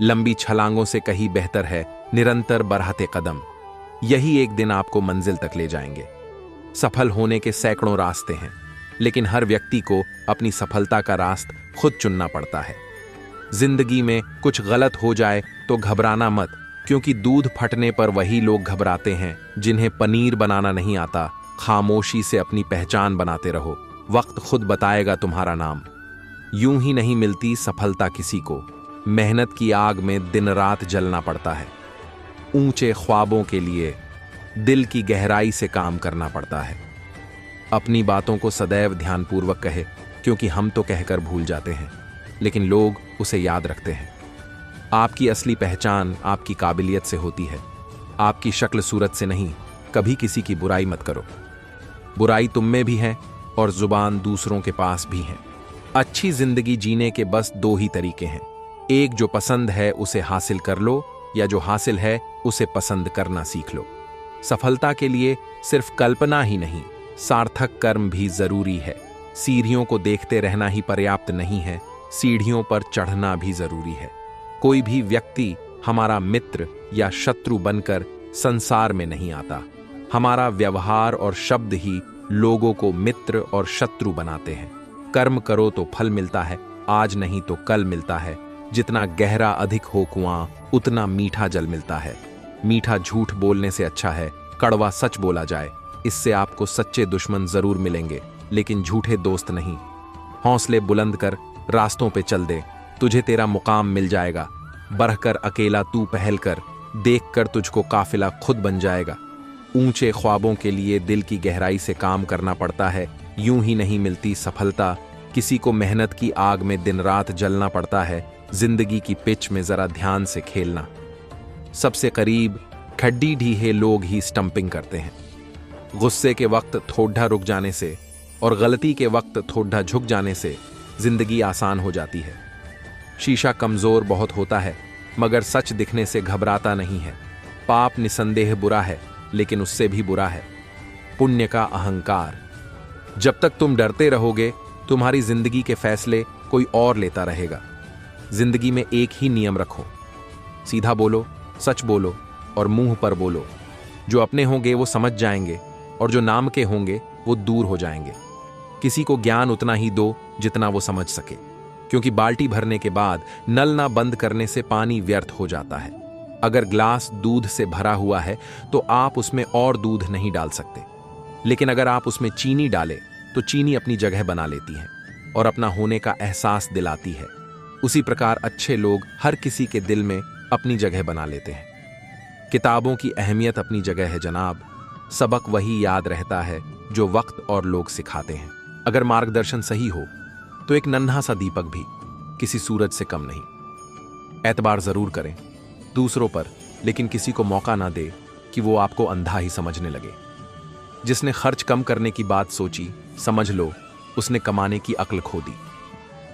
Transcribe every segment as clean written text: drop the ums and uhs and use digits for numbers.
लंबी छलांगों से कहीं बेहतर है निरंतर बढ़ाते कदम। यही एक दिन आपको मंजिल तक ले जाएंगे। सफल होने के सैकड़ों रास्ते हैं, लेकिन हर व्यक्ति को अपनी सफलता का रास्ता खुद चुनना पड़ता है। जिंदगी में कुछ गलत हो जाए तो घबराना मत, क्योंकि दूध फटने पर वही लोग घबराते हैं जिन्हें पनीर बनाना नहीं आता। खामोशी से अपनी पहचान बनाते रहो, वक्त खुद बताएगा तुम्हारा नाम। यूं ही नहीं मिलती सफलता किसी को, मेहनत की आग में दिन रात जलना पड़ता है। ऊंचे ख्वाबों के लिए दिल की गहराई से काम करना पड़ता है। अपनी बातों को सदैव ध्यानपूर्वक कहे, क्योंकि हम तो कहकर भूल जाते हैं, लेकिन लोग उसे याद रखते हैं। आपकी असली पहचान आपकी काबिलियत से होती है, आपकी शक्ल सूरत से नहीं। कभी किसी की बुराई मत करो। बुराई तुम में भी है और जुबान दूसरों के पास भी है। अच्छी जिंदगी जीने के बस दो ही तरीके हैं, एक जो पसंद है उसे हासिल कर लो, या जो हासिल है उसे पसंद करना सीख लो। सफलता के लिए सिर्फ कल्पना ही नहीं, सार्थक कर्म भी जरूरी है। सीढ़ियों को देखते रहना ही पर्याप्त नहीं है, सीढ़ियों पर चढ़ना भी जरूरी है। कोई भी व्यक्ति हमारा मित्र या शत्रु बनकर संसार में नहीं आता। हमारा व्यवहार और शब्द ही लोगों को मित्र और शत्रु बनाते हैं। कर्म करो तो फल मिलता है, आज नहीं तो कल मिलता है। जितना गहरा अधिक हो कुआं, उतना मीठा जल मिलता है। मीठा झूठ बोलने से अच्छा है कड़वा सच बोला जाए। इससे आपको सच्चे दुश्मन जरूर मिलेंगे, लेकिन झूठे दोस्त नहीं। हौसले बुलंद कर रास्तों पे चल दे, तुझे तेरा मुकाम मिल जाएगा। बढ़कर अकेला तू पहल कर, देखकर तुझको काफिला खुद बन जाएगा। ऊंचे ख्वाबों के लिए दिल की गहराई से काम करना पड़ता है। यूं ही नहीं मिलती सफलता, किसी को मेहनत की आग में दिन रात जलना पड़ता है। जिंदगी की पिच में जरा ध्यान से खेलना। सबसे करीब खड्डी ढीहे लोग ही स्टंपिंग करते हैं। गुस्से के वक्त थोड़ा रुक जाने से और गलती के वक्त थोड़ा झुक जाने से जिंदगी आसान हो जाती है। शीशा कमजोर बहुत होता है, मगर सच दिखने से घबराता नहीं है। पाप निसंदेह बुरा है, लेकिन उससे भी बुरा है पुण्य का अहंकार। जब तक तुम डरते रहोगे, तुम्हारी जिंदगी के फैसले कोई और लेता रहेगा। जिंदगी में एक ही नियम रखो, सीधा बोलो, सच बोलो और मुंह पर बोलो। जो अपने होंगे वो समझ जाएंगे, और जो नाम के होंगे वो दूर हो जाएंगे। किसी को ज्ञान उतना ही दो जितना वो समझ सके, क्योंकि बाल्टी भरने के बाद नल ना बंद करने से पानी व्यर्थ हो जाता है। अगर ग्लास दूध से भरा हुआ है तो आप उसमें और दूध नहीं डाल सकते, लेकिन अगर आप उसमें चीनी डालें तो चीनी अपनी जगह बना लेती है और अपना होने का एहसास दिलाती है। उसी प्रकार अच्छे लोग हर किसी के दिल में अपनी जगह बना लेते हैं। किताबों की अहमियत अपनी जगह है जनाब, सबक वही याद रहता है जो वक्त और लोग सिखाते हैं। अगर मार्गदर्शन सही हो तो एक नन्हा सा दीपक भी किसी सूरज से कम नहीं। एतबार जरूर करें दूसरों पर, लेकिन किसी को मौका ना दे कि वो आपको अंधा ही समझने लगे। जिसने खर्च कम करने की बात सोची, समझ लो उसने कमाने की अक्ल खो दी।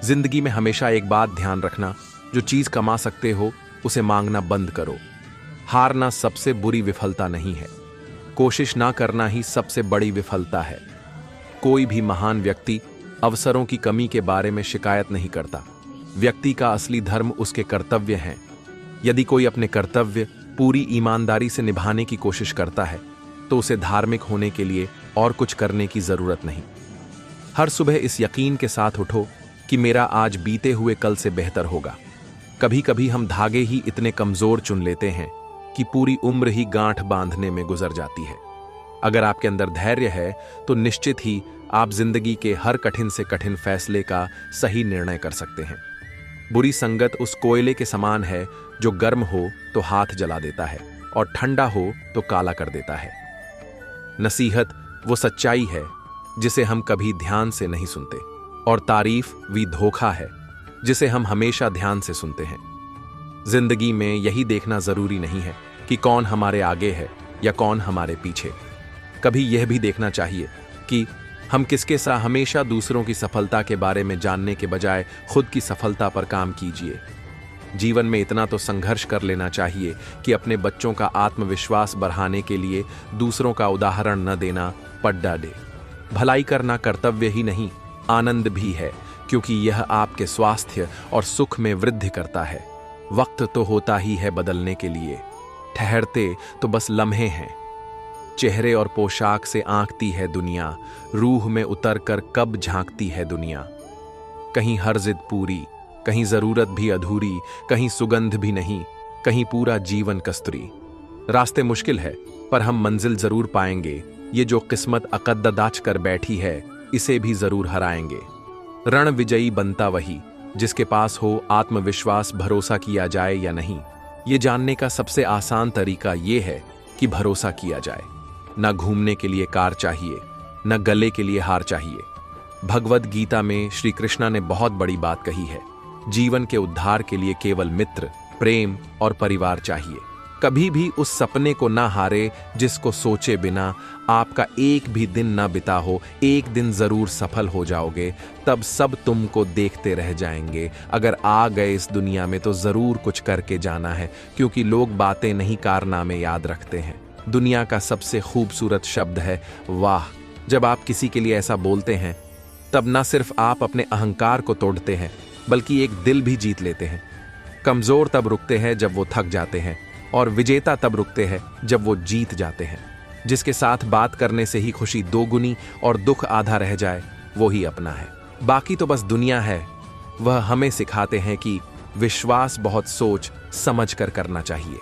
जिंदगी में हमेशा एक बात ध्यान रखना, जो चीज कमा सकते हो उसे मांगना बंद करो। हारना सबसे बुरी विफलता नहीं है, कोशिश ना करना ही सबसे बड़ी विफलता है। कोई भी महान व्यक्ति अवसरों की कमी के बारे में शिकायत नहीं करता। व्यक्ति का असली धर्म उसके कर्तव्य हैं। यदि कोई अपने कर्तव्य पूरी ईमानदारी से निभाने की कोशिश करता है तो उसे धार्मिक होने के लिए और कुछ करने की जरूरत नहीं। हर सुबह इस यकीन के साथ उठो कि मेरा आज बीते हुए कल से बेहतर होगा। कभी कभी हम धागे ही इतने कमजोर चुन लेते हैं कि पूरी उम्र ही गांठ बांधने में गुजर जाती है। अगर आपके अंदर धैर्य है तो निश्चित ही आप जिंदगी के हर कठिन से कठिन फैसले का सही निर्णय कर सकते हैं। बुरी संगत उस कोयले के समान है जो गर्म हो तो हाथ जला देता है और ठंडा हो तो काला कर देता है। नसीहत वो सच्चाई है जिसे हम कभी ध्यान से नहीं सुनते, और तारीफ भी धोखा है जिसे हम हमेशा ध्यान से सुनते हैं। जिंदगी में यही देखना जरूरी नहीं है कि कौन हमारे आगे है या कौन हमारे पीछे। कभी यह भी देखना चाहिए कि हम किसके साथ। हमेशा दूसरों की सफलता के बारे में जानने के बजाय खुद की सफलता पर काम कीजिए। जीवन में इतना तो संघर्ष कर लेना चाहिए कि अपने बच्चों का आत्मविश्वास बढ़ाने के लिए दूसरों का उदाहरण न देना पड़ डाले। भलाई करना कर्तव्य ही नहीं, आनंद भी है, क्योंकि यह आपके स्वास्थ्य और सुख में वृद्धि करता है। वक्त तो होता ही है बदलने के लिए, ठहरते तो बस लम्हे हैं। चेहरे और पोशाक से आंकती है दुनिया, रूह में उतर कर कब झांकती है दुनिया। कहीं हर जिद पूरी, कहीं जरूरत भी अधूरी, कहीं सुगंध भी नहीं, कहीं पूरा जीवन कस्तूरी। रास्ते मुश्किल है पर हम मंजिल जरूर पाएंगे, ये जो किस्मत अकद्दाच कर बैठी है इसे भी जरूर हराएंगे। रण विजयी बनता वही जिसके पास हो आत्मविश्वास, भरोसा किया जाए या नहीं। ये जानने का सबसे आसान तरीका ये है कि भरोसा किया जाए। न घूमने के लिए कार चाहिए, न गले के लिए हार चाहिए। भगवद गीता में श्री कृष्णा ने बहुत बड़ी बात कही है, जीवन के उद्धार के लिए केवल मित्र, प्रेम और परिवार चाहिए। कभी भी उस सपने को ना हारे जिसको सोचे बिना आपका एक भी दिन ना बिता हो। एक दिन जरूर सफल हो जाओगे, तब सब तुमको देखते रह जाएंगे। अगर आ गए इस दुनिया में तो जरूर कुछ करके जाना है, क्योंकि लोग बातें नहीं कारनामे याद रखते हैं। दुनिया का सबसे खूबसूरत शब्द है वाह। जब आप किसी के लिए ऐसा बोलते हैं तब ना सिर्फ आप अपने अहंकार को तोड़ते हैं बल्कि एक दिल भी जीत लेते हैं। कमजोर तब रुकते हैं जब वो थक जाते हैं, और विजेता तब रुकते हैं जब वो जीत जाते हैं। जिसके साथ बात करने से ही खुशी दोगुनी और दुख आधा रह जाए वो ही अपना है। बाकी तो बस दुनिया है। वह हमें सिखाते हैं कि विश्वास बहुत सोच समझ कर करना चाहिए।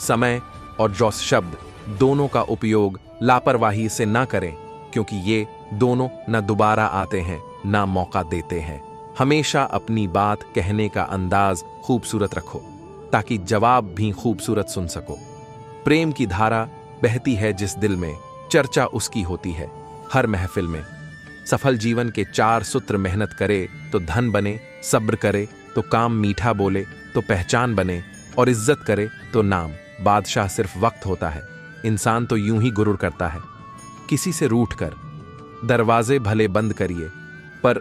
समय और जोश शब्द दोनों का उपयोग लापरवाही से ना करें, क्योंकि ये दोनों न दोबारा आते हैं ना मौका देते हैं। हमेशा अपनी बात कहने का अंदाज खूबसूरत रखो ताकि जवाब भी खूबसूरत सुन सको। प्रेम की धारा बहती है जिस दिल में, चर्चा उसकी होती है हर महफिल में। सफल जीवन के 4 सूत्र: मेहनत करे तो धन बने, सब्र करे तो काम मीठा बोले तो पहचान बने, और इज्जत करे तो नाम। बादशाह सिर्फ वक्त होता है, इंसान तो यूं ही गुरूर करता है। किसी से रूठ कर दरवाजे भले बंद करिए, पर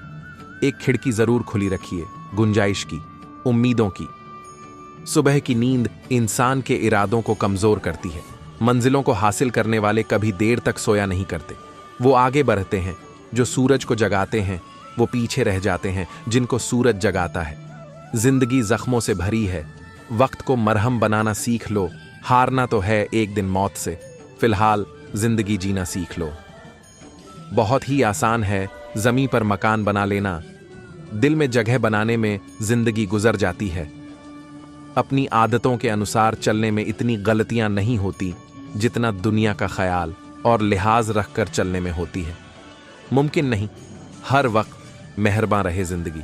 एक खिड़की जरूर खुली रखिए, गुंजाइश की, उम्मीदों की। सुबह की नींद इंसान के इरादों को कमजोर करती है। मंजिलों को हासिल करने वाले कभी देर तक सोया नहीं करते, वो आगे बढ़ते हैं। जो सूरज को जगाते हैं वो पीछे रह जाते हैं जिनको सूरज जगाता है। जिंदगी जख्मों से भरी है, वक्त को मरहम बनाना सीख लो। हारना तो है एक दिन मौत से, फिलहाल जिंदगी जीना सीख लो। बहुत ही आसान है जमीन पर मकान बना लेना, दिल में जगह बनाने में जिंदगी गुजर जाती है। अपनी आदतों के अनुसार चलने में इतनी गलतियां नहीं होती जितना दुनिया का ख्याल और लिहाज रखकर चलने में होती है। मुमकिन नहीं हर वक्त मेहरबान रहे जिंदगी।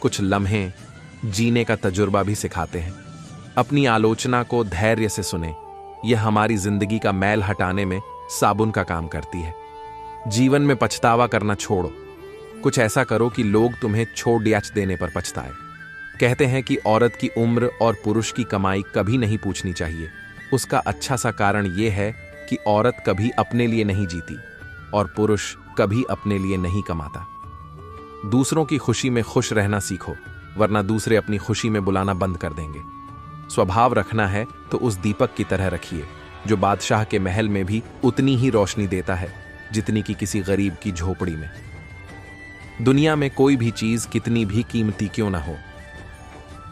कुछ लम्हे जीने का तजुर्बा भी सिखाते हैं। अपनी आलोचना को धैर्य से सुने, यह हमारी जिंदगी का मैल हटाने में साबुन का काम करती है। जीवन में पछतावा करना छोड़ो, कुछ ऐसा करो कि लोग तुम्हें छोड़ याच देने पर पछताए। कहते हैं कि औरत की उम्र और पुरुष की कमाई कभी नहीं पूछनी चाहिए। उसका अच्छा सा कारण यह है कि औरत कभी अपने लिए नहीं जीती और पुरुष कभी अपने लिए नहीं कमाता। दूसरों की खुशी में खुश रहना सीखो, वरना दूसरे अपनी खुशी में बुलाना बंद कर देंगे। स्वभाव रखना है तो उस दीपक की तरह रखिए जो बादशाह के महल में भी उतनी ही रोशनी देता है जितनी कि किसी गरीब की झोपड़ी में। दुनिया में कोई भी चीज कितनी भी कीमती क्यों ना हो,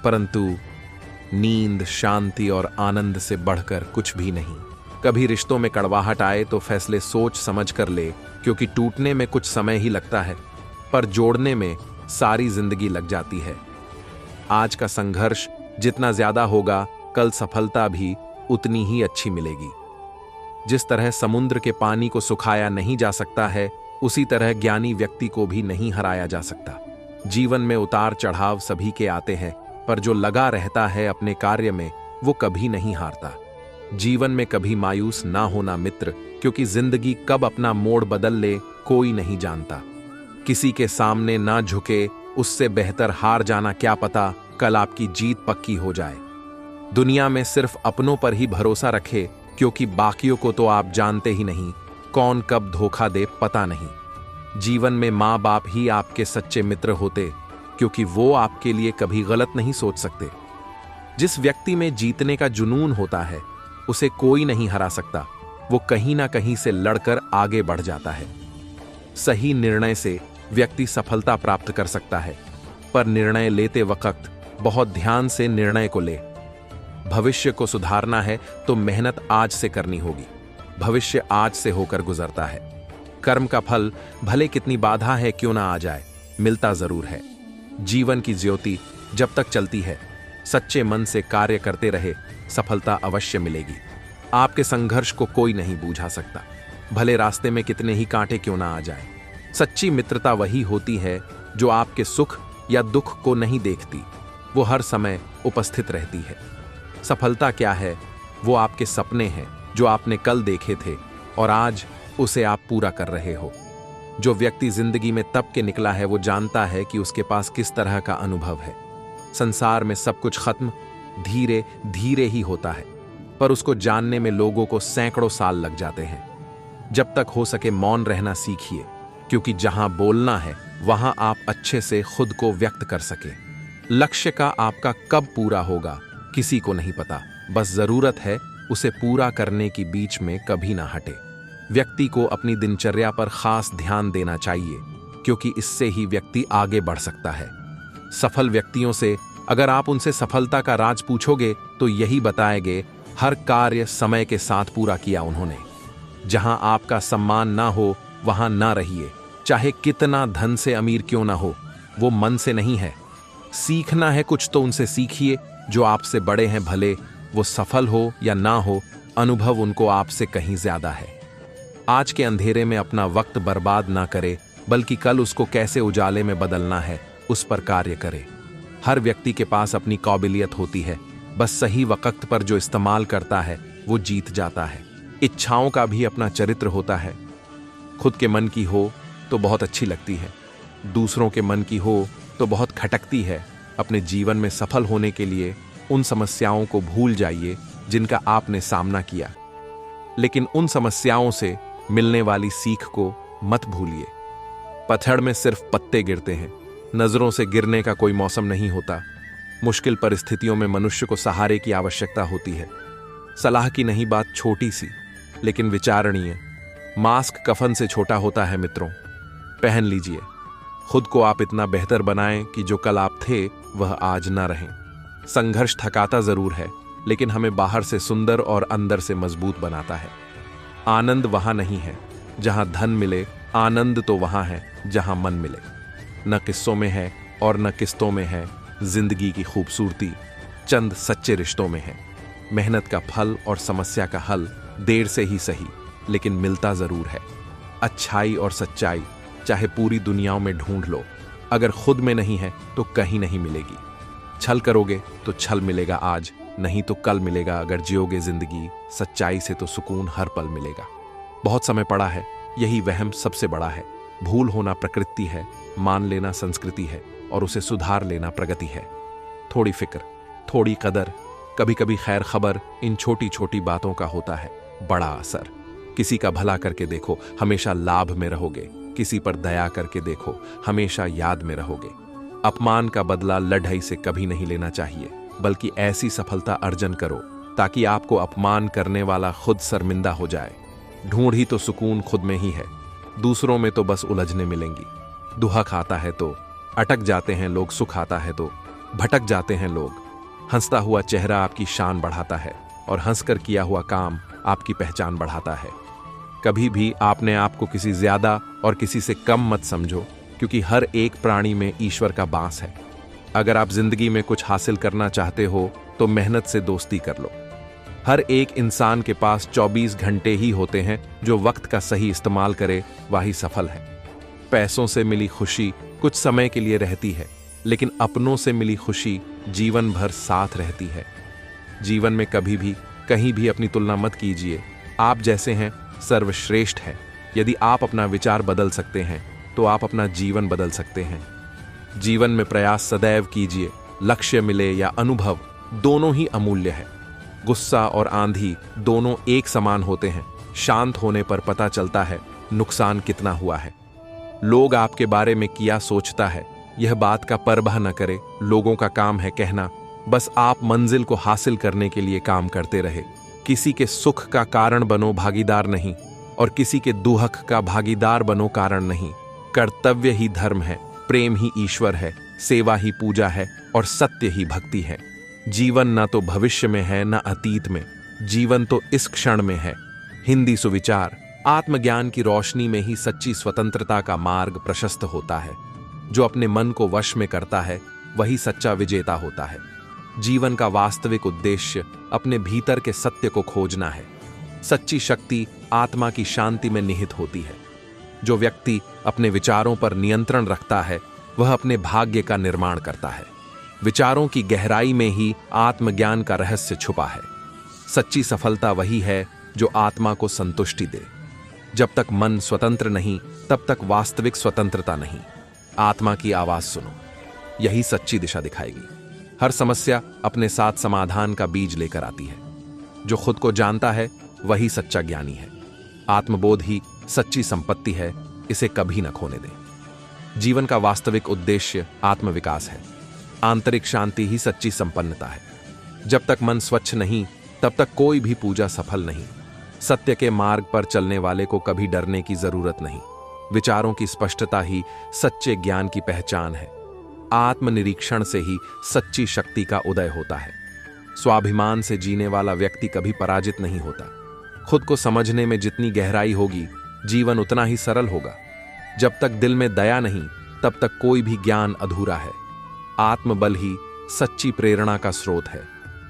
परंतु नींद, शांति और आनंद से बढ़कर कुछ भी नहीं। कभी रिश्तों में कड़वाहट आए तो फैसले सोच समझ कर ले, क्योंकि टूटने में कुछ समय ही लगता है पर जोड़ने में सारी जिंदगी लग जाती है। आज का संघर्ष जितना ज्यादा होगा, कल सफलता भी उतनी ही अच्छी मिलेगी। जिस तरह समुद्र के पानी को सुखाया नहीं जा सकता है, उसी तरह ज्ञानी व्यक्ति को भी नहीं हराया जा सकता। जीवन में उतार चढ़ाव सभी के आते हैं, पर जो लगा रहता है अपने कार्य में वो कभी नहीं हारता। जीवन में कभी मायूस ना होना मित्र, क्योंकि जिंदगी कब अपना मोड़ बदल ले कोई नहीं जानता। किसी के सामने ना झुके, उससे बेहतर हार जाना, क्या पता कल आपकी जीत पक्की हो जाए। दुनिया में सिर्फ अपनों पर ही भरोसा रखे, क्योंकि बाकियों को तो आप जानते ही नहीं, कौन कब धोखा दे पता नहीं। जीवन में माँ बाप ही आपके सच्चे मित्र होते, क्योंकि वो आपके लिए कभी गलत नहीं सोच सकते। जिस व्यक्ति में जीतने का जुनून होता है उसे कोई नहीं हरा सकता, वो कहीं ना कहीं से लड़कर आगे बढ़ जाता है। सही निर्णय से व्यक्ति सफलता प्राप्त कर सकता है, पर निर्णय लेते वक्त बहुत ध्यान से निर्णय को ले। भविष्य को सुधारना है तो मेहनत आज से करनी होगी। भविष्य आज से होकर गुजरता है। कर्म का फल भले कितनी बाधा है क्यों ना आ जाए, मिलता जरूर है। जीवन की ज्योति जब तक चलती है, सच्चे मन से कार्य करते रहे, सफलता अवश्य मिलेगी। आपके संघर्ष को कोई नहीं बूझा सकता, भले रास्ते में कितने ही कांटे क्यों ना आ जाए। सच्ची मित्रता वही होती है जो आपके सुख या दुख को नहीं देखती, वो हर समय उपस्थित रहती है। सफलता क्या है? वो आपके सपने हैं जो आपने कल देखे थे और आज उसे आप पूरा कर रहे हो। जो व्यक्ति जिंदगी में तब के निकला है वो जानता है कि उसके पास किस तरह का अनुभव है। संसार में सब कुछ खत्म धीरे धीरे ही होता है, पर उसको जानने में लोगों को सैकड़ों साल लग जाते हैं। जब तक हो सके मौन रहना सीखिए, क्योंकि जहां बोलना है वहां आप अच्छे से खुद को व्यक्त कर सके। लक्ष्य का आपका कब पूरा होगा किसी को नहीं पता, बस जरूरत है उसे पूरा करने की बीच में कभी ना हटे। व्यक्ति को अपनी दिनचर्या पर खास ध्यान देना चाहिए, क्योंकि इससे ही व्यक्ति आगे बढ़ सकता है। सफल व्यक्तियों से अगर आप उनसे सफलता का राज पूछोगे तो यही बताएंगे, हर कार्य समय के साथ पूरा किया उन्होंने। जहां आपका सम्मान ना हो वहां ना रहिए, चाहे कितना धन से अमीर क्यों ना हो, वो मन से नहीं है। सीखना है कुछ तो उनसे सीखिए जो आपसे बड़े हैं, भले वो सफल हो या ना हो, अनुभव उनको आपसे कहीं ज्यादा है। आज के अंधेरे में अपना वक्त बर्बाद ना करे, बल्कि कल उसको कैसे उजाले में बदलना है उस पर कार्य करे। हर व्यक्ति के पास अपनी काबिलियत होती है, बस सही वक्त पर जो इस्तेमाल करता है वो जीत जाता है। इच्छाओं का भी अपना चरित्र होता है। खुद के मन की हो तो बहुत अच्छी लगती है, दूसरों के मन की हो तो बहुत खटकती है। अपने जीवन में सफल होने के लिए उन समस्याओं को भूल जाइए जिनका आपने सामना किया, लेकिन उन समस्याओं से मिलने वाली सीख को मत भूलिए। पतझड़ में सिर्फ पत्ते गिरते हैं, नजरों से गिरने का कोई मौसम नहीं होता। मुश्किल परिस्थितियों में मनुष्य को सहारे की आवश्यकता होती है। सलाह की नहीं बात छोटी सी लेकिन विचारणीय। मास्क कफन से छोटा होता है मित्रों, पहन लीजिए। खुद को आप इतना बेहतर बनाएं कि जो कल आप थे वह आज ना रहें। संघर्ष थकाता जरूर है, लेकिन हमें बाहर से सुंदर और अंदर से मजबूत बनाता है। आनंद वहां नहीं है जहां धन मिले, आनंद तो वहां है जहां मन मिले। न किस्सों में है और न किस्तों में है जिंदगी की खूबसूरती, चंद सच्चे रिश्तों में है। मेहनत का फल और समस्या का हल देर से ही सही, लेकिन मिलता जरूर है। अच्छाई और सच्चाई चाहे पूरी दुनियाओं में ढूंढ लो, अगर खुद में नहीं है तो कहीं नहीं मिलेगी। छल करोगे तो छल मिलेगा आज, नहीं तो कल मिलेगा। अगर जियोगे जिंदगी सच्चाई से तो सुकून हर पल मिलेगा। बहुत समय पड़ा है, यही वहम सबसे बड़ा है। भूल होना प्रकृति है, मान लेना संस्कृति है और उसे सुधार लेना प्रगति है। थोड़ी फिक्र, थोड़ी कदर, कभी कभी खैर खबर, इन छोटी छोटी बातों का होता है बड़ा असर। किसी का भला करके देखो, हमेशा लाभ में रहोगे। किसी पर दया करके देखो, हमेशा याद में रहोगे। अपमान का बदला लड़ाई से कभी नहीं लेना चाहिए, बल्कि ऐसी सफलता अर्जन करो ताकि आपको अपमान करने वाला खुद शर्मिंदा हो जाए। ढूंढी तो सुकून खुद में ही है, दूसरों में तो बस उलझने मिलेंगी। दुहक आता है तो अटक जाते हैं लोग, सुख आता है तो भटक जाते हैं लोग। हंसता हुआ चेहरा आपकी शान बढ़ाता है और हंसकर किया हुआ काम आपकी पहचान बढ़ाता है। कभी भी आपने आपको किसी ज्यादा और किसी से कम मत समझो, क्योंकि हर एक प्राणी में ईश्वर का बांस है। अगर आप जिंदगी में कुछ हासिल करना चाहते हो तो मेहनत से दोस्ती कर लो। हर एक इंसान के पास 24 घंटे ही होते हैं, जो वक्त का सही इस्तेमाल करे वही सफल है। पैसों से मिली खुशी कुछ समय के लिए रहती है, लेकिन अपनों से मिली खुशी जीवन भर साथ रहती है। जीवन में कभी भी कहीं भी अपनी तुलना मत कीजिए। आप जैसे हैं सर्वश्रेष्ठ है। यदि आप अपना विचार बदल सकते हैं तो आप अपना जीवन बदल सकते हैं। जीवन में प्रयास सदैव कीजिए। लक्ष्य मिले या अनुभव, दोनों ही अमूल्य है। गुस्सा और आंधी दोनों एक समान होते हैं। शांत होने पर पता चलता है नुकसान कितना हुआ है। लोग आपके बारे में क्या सोचता है, यह बात का परवाह न करे। लोगों का काम है कहना, बस आप मंजिल को हासिल करने के लिए काम करते रहे। किसी के सुख का कारण बनो, भागीदार नहीं, और किसी के दुहक का भागीदार बनो, कारण नहीं। कर्तव्य ही धर्म है, प्रेम ही ईश्वर है, सेवा ही पूजा है और सत्य ही भक्ति है। जीवन न तो भविष्य में है न अतीत में, जीवन तो इस क्षण में है। हिंदी सुविचार। आत्मज्ञान की रोशनी में ही सच्ची स्वतंत्रता का मार्ग प्रशस्त होता है। जो अपने मन को वश में करता है वही सच्चा विजेता होता है। जीवन का वास्तविक उद्देश्य अपने भीतर के सत्य को खोजना है। सच्ची शक्ति आत्मा की शांति में निहित होती है। जो व्यक्ति अपने विचारों पर नियंत्रण रखता है वह अपने भाग्य का निर्माण करता है। विचारों की गहराई में ही आत्मज्ञान का रहस्य छुपा है। सच्ची सफलता वही है जो आत्मा को संतुष्टि दे। जब तक मन स्वतंत्र नहीं तब तक वास्तविक स्वतंत्रता नहीं। आत्मा की आवाज सुनो, यही सच्ची दिशा दिखाएगी। हर समस्या अपने साथ समाधान का बीज लेकर आती है। जो खुद को जानता है वही सच्चा ज्ञानी है। आत्मबोध ही सच्ची संपत्ति है, इसे कभी न खोने दें। जीवन का वास्तविक उद्देश्य आत्मविकास है। आंतरिक शांति ही सच्ची संपन्नता है। जब तक मन स्वच्छ नहीं तब तक कोई भी पूजा सफल नहीं। सत्य के मार्ग पर चलने वाले को कभी डरने की जरूरत नहीं। विचारों की स्पष्टता ही सच्चे ज्ञान की पहचान है। आत्मनिरीक्षण से ही सच्ची शक्ति का उदय होता है। स्वाभिमान से जीने वाला व्यक्ति कभी पराजित नहीं होता। खुद को समझने में जितनी गहराई होगी जीवन उतना ही सरल होगा। जब तक दिल में दया नहीं तब तक कोई भी ज्ञान अधूरा है। आत्मबल ही सच्ची प्रेरणा का स्रोत है।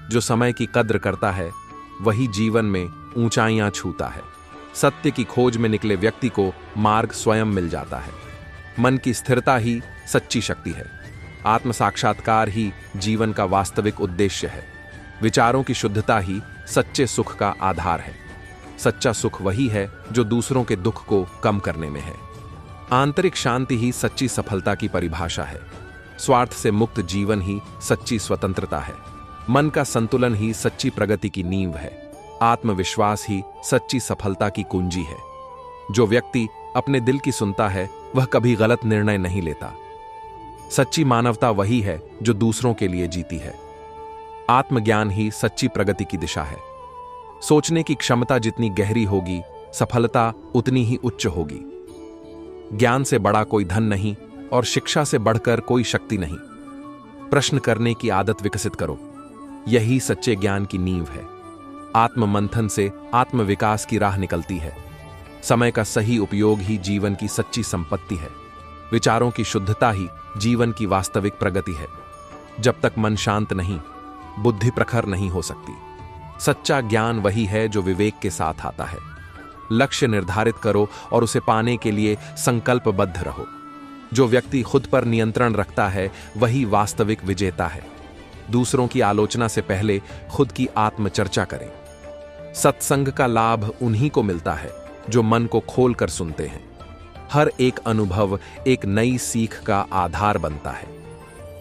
जो समय की कद्र करता है वही जीवन में ऊंचाइयां छूता है। सत्य की खोज में निकले व्यक्ति को मार्ग स्वयं मिल जाता है। मन की स्थिरता ही सच्ची शक्ति है। आत्म साक्षात्कार ही जीवन का वास्तविक उद्देश्य है। विचारों की शुद्धता ही सच्चे सुख का आधार है। सच्चा सुख वही है जो दूसरों के दुख को कम करने में है। आंतरिक शांति ही सच्ची सफलता की परिभाषा है। स्वार्थ से मुक्त जीवन ही सच्ची स्वतंत्रता है। मन का संतुलन ही सच्ची प्रगति की नींव है। आत्मविश्वास ही सच्ची सफलता की कुंजी है। जो व्यक्ति अपने दिल की सुनता है वह कभी गलत निर्णय नहीं लेता। सच्ची मानवता वही है जो दूसरों के लिए जीती है। आत्मज्ञान ही सच्ची प्रगति की दिशा है। सोचने की क्षमता जितनी गहरी होगी सफलता उतनी ही उच्च होगी। ज्ञान से बड़ा कोई धन नहीं और शिक्षा से बढ़कर कोई शक्ति नहीं। प्रश्न करने की आदत विकसित करो, यही सच्चे ज्ञान की नींव है। आत्ममंथन से आत्मविकास की राह निकलती है। समय का सही उपयोग ही जीवन की सच्ची संपत्ति है। विचारों की शुद्धता ही जीवन की वास्तविक प्रगति है। जब तक मन शांत नहीं बुद्धि प्रखर नहीं हो सकती। सच्चा ज्ञान वही है जो विवेक के साथ आता है। लक्ष्य निर्धारित करो और उसे पाने के लिए संकल्पबद्ध रहो। जो व्यक्ति खुद पर नियंत्रण रखता है वही वास्तविक विजेता है। दूसरों की आलोचना से पहले खुद की आत्मचर्चा करें। सत्संग का लाभ उन्हीं को मिलता है जो मन को खोलकर सुनते हैं। हर एक अनुभव एक नई सीख का आधार बनता है।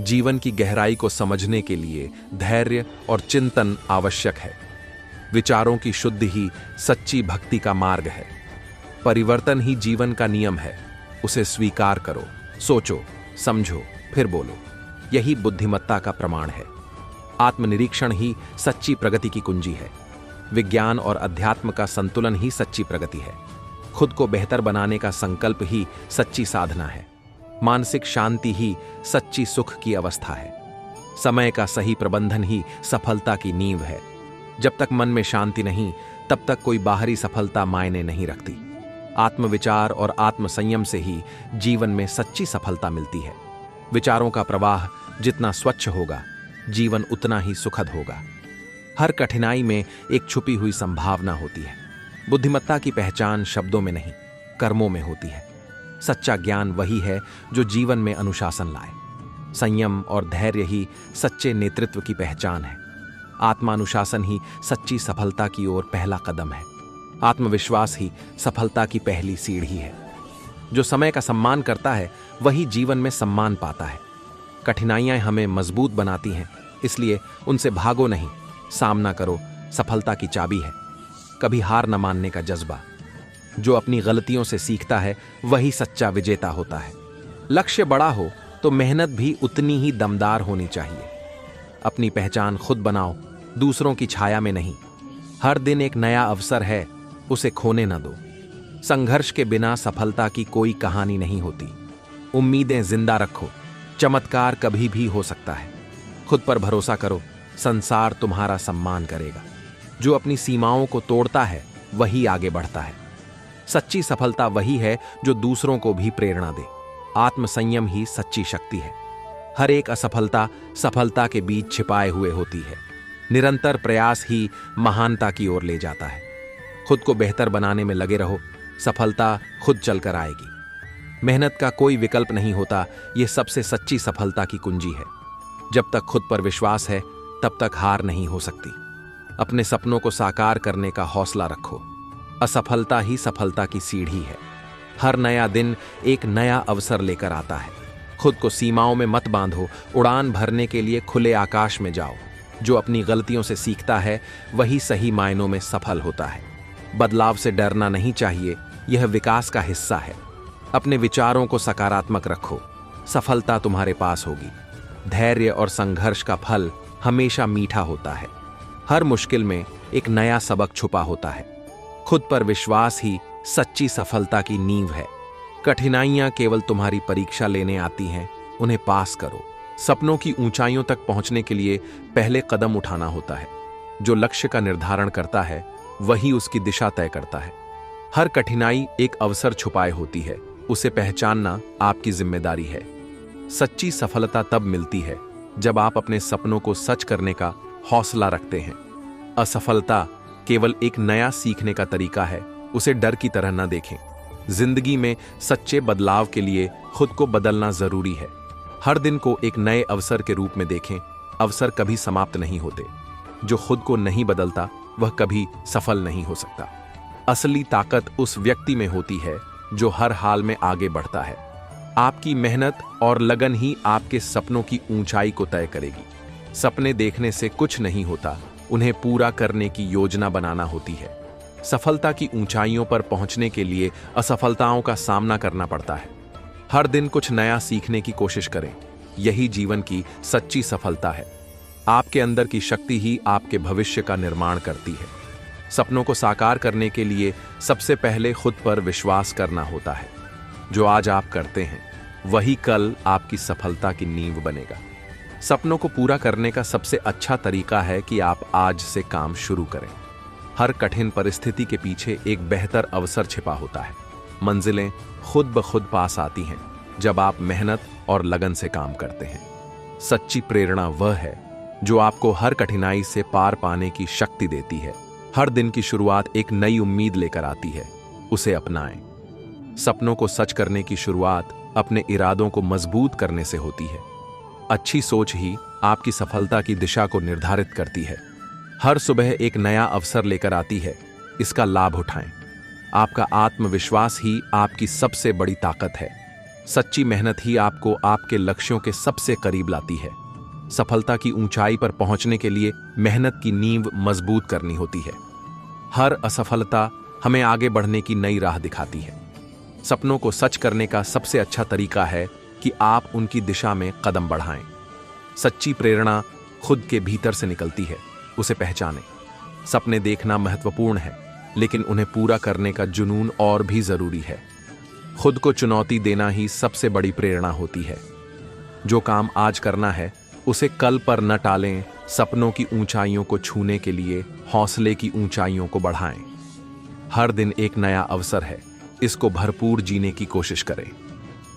जीवन की गहराई को समझने के लिए धैर्य और चिंतन आवश्यक है। विचारों की शुद्धि ही सच्ची भक्ति का मार्ग है। परिवर्तन ही जीवन का नियम है। उसे स्वीकार करो, सोचो, समझो, फिर बोलो। यही बुद्धिमत्ता का प्रमाण है। आत्मनिरीक्षण ही सच्ची प्रगति की कुंजी है। विज्ञान और अध्यात्म का संतुलन ही सच्ची प्रगति है। खुद को बेहतर बनाने का संकल्प ही सच्ची साधना है। मानसिक शांति ही सच्ची सुख की अवस्था है। समय का सही प्रबंधन ही सफलता की नींव है। जब तक मन में शांति नहीं तब तक कोई बाहरी सफलता मायने नहीं रखती। आत्मविचार और आत्मसंयम से ही जीवन में सच्ची सफलता मिलती है। विचारों का प्रवाह जितना स्वच्छ होगा जीवन उतना ही सुखद होगा। हर कठिनाई में एक छुपी हुई संभावना होती है। बुद्धिमत्ता की पहचान शब्दों में नहीं कर्मों में होती है। सच्चा ज्ञान वही है जो जीवन में अनुशासन लाए। संयम और धैर्य ही सच्चे नेतृत्व की पहचान है। आत्मानुशासन ही सच्ची सफलता की ओर पहला कदम है। आत्मविश्वास ही सफलता की पहली सीढ़ी है। जो समय का सम्मान करता है वही जीवन में सम्मान पाता है। कठिनाइयां हमें मजबूत बनाती हैं, इसलिए उनसे भागो नहीं, सामना करो। सफलता की चाबी है कभी हार न मानने का जज्बा। जो अपनी गलतियों से सीखता है वही सच्चा विजेता होता है। लक्ष्य बड़ा हो तो मेहनत भी उतनी ही दमदार होनी चाहिए। अपनी पहचान खुद बनाओ, दूसरों की छाया में नहीं। हर दिन एक नया अवसर है, उसे खोने न दो। संघर्ष के बिना सफलता की कोई कहानी नहीं होती। उम्मीदें जिंदा रखो, चमत्कार कभी भी हो सकता है। खुद पर भरोसा करो, संसार तुम्हारा सम्मान करेगा। जो अपनी सीमाओं को तोड़ता है वही आगे बढ़ता है। सच्ची सफलता वही है जो दूसरों को भी प्रेरणा दे। आत्मसंयम ही सच्ची शक्ति है। हर एक असफलता सफलता के बीच छिपाए हुए होती है। निरंतर प्रयास ही महानता की ओर ले जाता है। खुद को बेहतर बनाने में लगे रहो, सफलता खुद चलकर आएगी। मेहनत का कोई विकल्प नहीं होता, यह सबसे सच्ची सफलता की कुंजी है। जब तक खुद पर विश्वास है तब तक हार नहीं हो सकती। अपने सपनों को साकार करने का हौसला रखो। असफलता ही सफलता की सीढ़ी है। हर नया दिन एक नया अवसर लेकर आता है। खुद को सीमाओं में मत बांधो, उड़ान भरने के लिए खुले आकाश में जाओ। जो अपनी गलतियों से सीखता है वही सही मायनों में सफल होता है। बदलाव से डरना नहीं चाहिए, यह विकास का हिस्सा है। अपने विचारों को सकारात्मक रखो, सफलता तुम्हारे पास होगी। धैर्य और संघर्ष का फल हमेशा मीठा होता है। हर मुश्किल में एक नया सबक छुपा होता है। खुद पर विश्वास ही सच्ची सफलता की नींव है। कठिनाइयां केवल तुम्हारी परीक्षा लेने आती हैं, उन्हें पास करो। सपनों की ऊंचाइयों तक पहुंचने के लिए पहले कदम उठाना होता है। जो लक्ष्य का निर्धारण करता है वही उसकी दिशा तय करता है। हर कठिनाई एक अवसर छुपाए होती है, उसे पहचानना आपकी जिम्मेदारी है। सच्ची सफलता तब मिलती है जब आप अपने सपनों को सच करने का हौसला रखते हैं। असफलता केवल एक नया सीखने का तरीका है, उसे डर की तरह न देखें। जिंदगी में सच्चे बदलाव के लिए खुद को बदलना जरूरी है। हर दिन को एक नए अवसर के रूप में देखें। अवसर कभी समाप्त नहीं होते। जो खुद को नहीं बदलता वह कभी सफल नहीं हो सकता। असली ताकत उस व्यक्ति में होती है जो हर हाल में आगे बढ़ता है। आपकी मेहनत और लगन ही आपके सपनों की ऊंचाई को तय करेगी। सपने देखने से कुछ नहीं होता, उन्हें पूरा करने की योजना बनाना होती है। सफलता की ऊंचाइयों पर पहुंचने के लिए असफलताओं का सामना करना पड़ता है। हर दिन कुछ नया सीखने की कोशिश करें, यही जीवन की सच्ची सफलता है। आपके अंदर की शक्ति ही आपके भविष्य का निर्माण करती है। सपनों को साकार करने के लिए सबसे पहले खुद पर विश्वास करना होता है। जो आज आप करते हैं वही कल आपकी सफलता की नींव बनेगा। सपनों को पूरा करने का सबसे अच्छा तरीका है कि आप आज से काम शुरू करें। हर कठिन परिस्थिति के पीछे एक बेहतर अवसर छिपा होता है। मंजिलें खुद ब खुद पास आती हैं जब आप मेहनत और लगन से काम करते हैं। सच्ची प्रेरणा वह है जो आपको हर कठिनाई से पार पाने की शक्ति देती है। हर दिन की शुरुआत एक नई उम्मीद लेकर आती है, उसे अपनाएं। सपनों को सच करने की शुरुआत अपने इरादों को मजबूत करने से होती है। अच्छी सोच ही आपकी सफलता की दिशा को निर्धारित करती है। हर सुबह एक नया अवसर लेकर आती है, इसका लाभ उठाएं। आपका आत्मविश्वास ही आपकी सबसे बड़ी ताकत है। सच्ची मेहनत ही आपको आपके लक्ष्यों के सबसे करीब लाती है। सफलता की ऊंचाई पर पहुंचने के लिए मेहनत की नींव मजबूत करनी होती है। हर असफलता हमें आगे बढ़ने की नई राह दिखाती है। सपनों को सच करने का सबसे अच्छा तरीका है कि आप उनकी दिशा में कदम बढ़ाएं। सच्ची प्रेरणा खुद के भीतर से निकलती है, उसे पहचानें। सपने देखना महत्वपूर्ण है, लेकिन उन्हें पूरा करने का जुनून और भी जरूरी है। खुद को चुनौती देना ही सबसे बड़ी प्रेरणा होती है। जो काम आज करना है उसे कल पर न टालें। सपनों की ऊंचाइयों को छूने के लिए हौसले की ऊंचाइयों को बढ़ाएं। हर दिन एक नया अवसर है, इसको भरपूर जीने की कोशिश करें।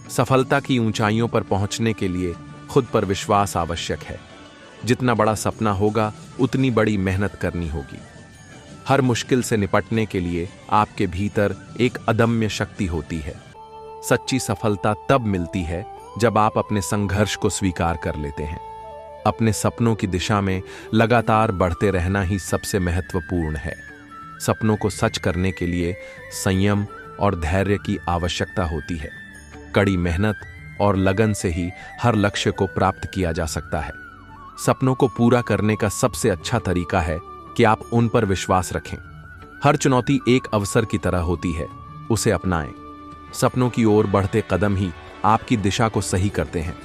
सफलता की ऊंचाइयों पर पहुंचने के लिए खुद पर विश्वास आवश्यक है। जितना बड़ा सपना होगा उतनी बड़ी मेहनत करनी होगी। हर मुश्किल से निपटने के लिए आपके भीतर एक अदम्य शक्ति होती है। सच्ची सफलता तब मिलती है जब आप अपने संघर्ष को स्वीकार कर लेते हैं। अपने सपनों की दिशा में लगातार बढ़ते रहना ही सबसे महत्वपूर्ण है। सपनों को सच करने के लिए संयम और धैर्य की आवश्यकता होती है। कड़ी मेहनत और लगन से ही हर लक्ष्य को प्राप्त किया जा सकता है। सपनों को पूरा करने का सबसे अच्छा तरीका है कि आप उन पर विश्वास रखें। हर चुनौती एक अवसर की तरह होती है, उसे अपनाएं। सपनों की ओर बढ़ते कदम ही आपकी दिशा को सही करते हैं।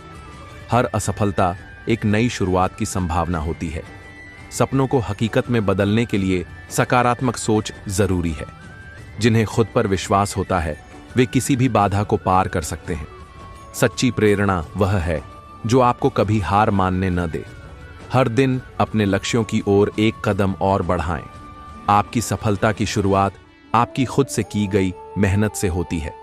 हर असफलता एक नई शुरुआत की संभावना होती है। सपनों को हकीकत में बदलने के लिए सकारात्मक सोच जरूरी है। जिन्हें खुद पर विश्वास होता है वे किसी भी बाधा को पार कर सकते हैं। सच्ची प्रेरणा वह है जो आपको कभी हार मानने न दे। हर दिन अपने लक्ष्यों की ओर एक कदम और बढ़ाएं। आपकी सफलता की शुरुआत आपकी खुद से की गई मेहनत से होती है।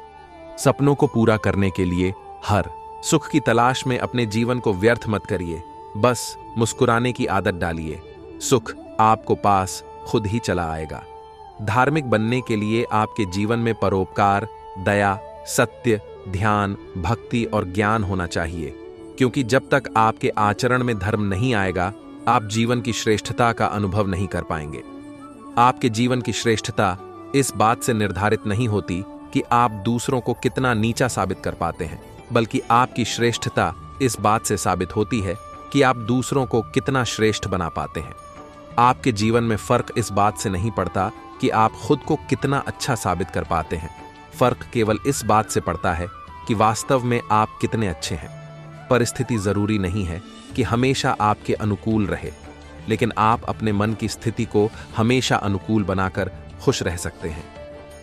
सपनों को पूरा करने के लिए हर सुख की तलाश में अपने जीवन को व्यर्थ मत करिए। बस मुस्कुराने की आदत डालिए। सुख आपको पास खुद ही चला आएगा। धार्मिक बनने के लिए आपके जीवन में परोपकार, दया, सत्य, ध्यान, भक्ति और ज्ञान होना चाहिए, क्योंकि जब तक आपके आचरण में धर्म नहीं आएगा, आप जीवन की श्रेष्ठता का अनुभव नहीं कर पाएंगे। आपके जीवन की श्रेष्ठता इस बात से निर्धारित नहीं होती कि आप दूसरों को कितना नीचा साबित कर पाते हैं, बल्कि आपकी श्रेष्ठता इस बात से साबित होती है कि आप दूसरों को कितना श्रेष्ठ बना पाते हैं। आपके जीवन में फर्क इस बात से नहीं पड़ता कि आप खुद को कितना अच्छा साबित कर पाते हैं। फर्क केवल इस बात से पड़ता है कि वास्तव में आप कितने अच्छे हैं। परिस्थिति जरूरी नहीं है कि हमेशा आपके अनुकूल रहे, लेकिन आप अपने मन की स्थिति को हमेशा अनुकूल बनाकर खुश रह सकते हैं।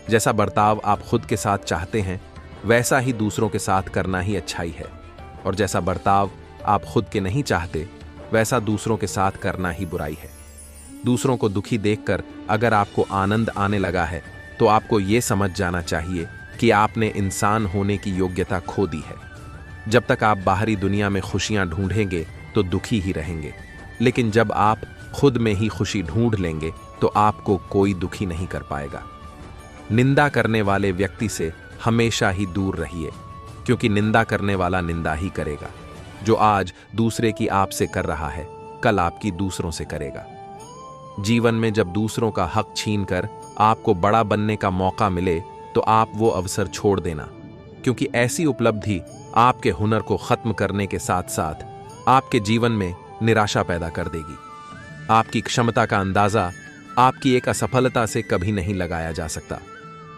जैसा बर्ताव आप खुद के साथ चाहते हैं, वैसा ही दूसरों के साथ करना ही अच्छाई है, और जैसा बर्ताव आप खुद के नहीं चाहते, वैसा दूसरों के साथ करना ही बुराई है। दूसरों को दुखी देखकर अगर आपको आनंद आने लगा है, तो आपको ये समझ जाना चाहिए कि आपने इंसान होने की योग्यता खो दी है। जब तक आप बाहरी दुनिया में खुशियां ढूंढेंगे तो दुखी ही रहेंगे, लेकिन जब आप खुद में ही खुशी ढूंढ लेंगे तो आपको कोई दुखी नहीं कर पाएगा। निंदा करने वाले व्यक्ति से हमेशा ही दूर रहिए, क्योंकि निंदा करने वाला निंदा ही करेगा। जो आज दूसरे की आपसे कर रहा है, कल आपकी दूसरों से करेगा। जीवन में जब दूसरों का हक छीनकर आपको बड़ा बनने का मौका मिले, तो आप वो अवसर छोड़ देना, क्योंकि ऐसी उपलब्धि आपके हुनर को खत्म करने के साथ साथ आपके जीवन में निराशा पैदा कर देगी। आपकी क्षमता का अंदाजा आपकी एक असफलता से कभी नहीं लगाया जा सकता।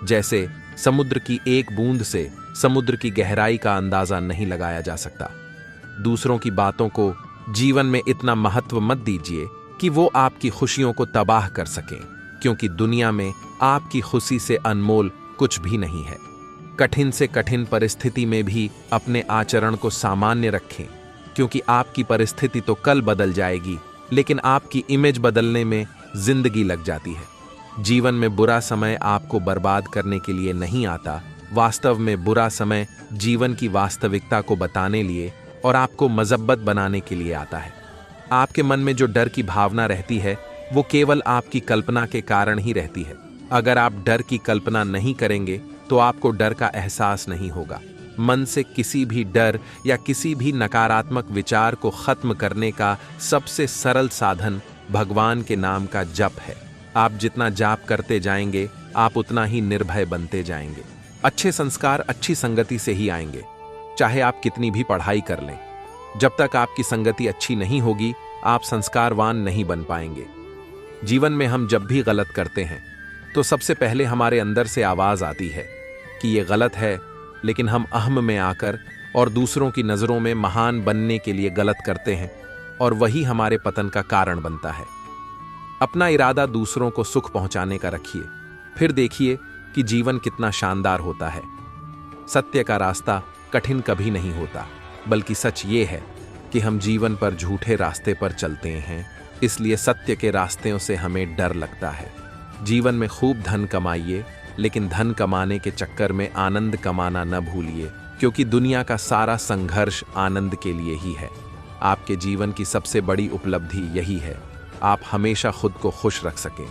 जैसे समुद्र की एक बूंद से समुद्र की गहराई का अंदाजा नहीं लगाया जा सकता। दूसरों की बातों को जीवन में इतना महत्व मत दीजिए कि वो आपकी खुशियों को तबाह कर सकें, क्योंकि दुनिया में आपकी खुशी से अनमोल कुछ भी नहीं है। कठिन से कठिन परिस्थिति में भी अपने आचरण को सामान्य रखें, क्योंकि आपकी परिस्थिति तो कल बदल जाएगी, लेकिन आपकी इमेज बदलने में जिंदगी लग जाती है। जीवन में बुरा समय आपको बर्बाद करने के लिए नहीं आता। वास्तव में बुरा समय जीवन की वास्तविकता को बताने लिए और आपको मजब्बत बनाने के लिए आता है। आपके मन में जो डर की भावना रहती है, वो केवल आपकी कल्पना के कारण ही रहती है। अगर आप डर की कल्पना नहीं करेंगे तो आपको डर का एहसास नहीं होगा। मन से किसी भी डर या किसी भी नकारात्मक विचार को खत्म करने का सबसे सरल साधन भगवान के नाम का जप है। आप जितना जाप करते जाएंगे, आप उतना ही निर्भय बनते जाएंगे। अच्छे संस्कार अच्छी संगति से ही आएंगे, चाहे आप कितनी भी पढ़ाई कर लें। जब तक आपकी संगति अच्छी नहीं होगी, आप संस्कारवान नहीं बन पाएंगे। जीवन में हम जब भी गलत करते हैं, तो सबसे पहले हमारे अंदर से आवाज आती है कि ये गलत है, लेकिन हम अहम में आकर और दूसरों की नजरों में महान बनने के लिए गलत करते हैं, और वही हमारे पतन का कारण बनता है। अपना इरादा दूसरों को सुख पहुंचाने का रखिए, फिर देखिए कि जीवन कितना शानदार होता है। सत्य का रास्ता कठिन कभी नहीं होता, बल्कि सच ये है कि हम जीवन पर झूठे रास्ते पर चलते हैं, इसलिए सत्य के रास्तों से हमें डर लगता है। जीवन में खूब धन कमाइए, लेकिन धन कमाने के चक्कर में आनंद कमाना न भूलिए, क्योंकि दुनिया का सारा संघर्ष आनंद के लिए ही है। आपके जीवन की सबसे बड़ी उपलब्धि यही है, आप हमेशा खुद को खुश रख सकें।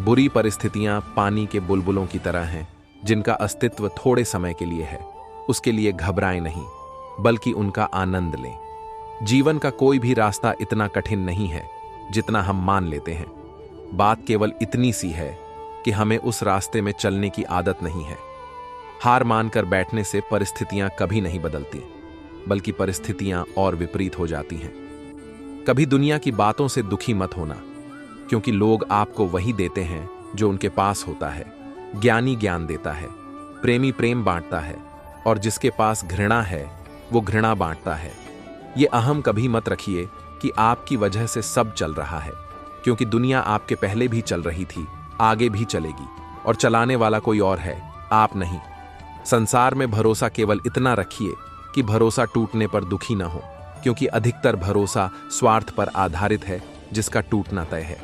बुरी परिस्थितियां पानी के बुलबुलों की तरह हैं, जिनका अस्तित्व थोड़े समय के लिए है। उसके लिए घबराएं नहीं, बल्कि उनका आनंद लें। जीवन का कोई भी रास्ता इतना कठिन नहीं है जितना हम मान लेते हैं। बात केवल इतनी सी है कि हमें उस रास्ते में चलने की आदत नहीं है। हार मानकर बैठने से परिस्थितियां कभी नहीं बदलती, बल्कि परिस्थितियां और विपरीत हो जाती हैं। कभी दुनिया की बातों से दुखी मत होना, क्योंकि लोग आपको वही देते हैं जो उनके पास होता है। ज्ञानी ज्ञान देता है, प्रेमी प्रेम बांटता है, और जिसके पास घृणा है वो घृणा बांटता है। ये अहम कभी मत रखिए कि आपकी वजह से सब चल रहा है, क्योंकि दुनिया आपके पहले भी चल रही थी, आगे भी चलेगी, और चलाने वाला कोई और है, आप नहीं। संसार में भरोसा केवल इतना रखिए कि भरोसा टूटने पर दुखी न हो, क्योंकि अधिकतर भरोसा स्वार्थ पर आधारित है, जिसका टूटना तय है।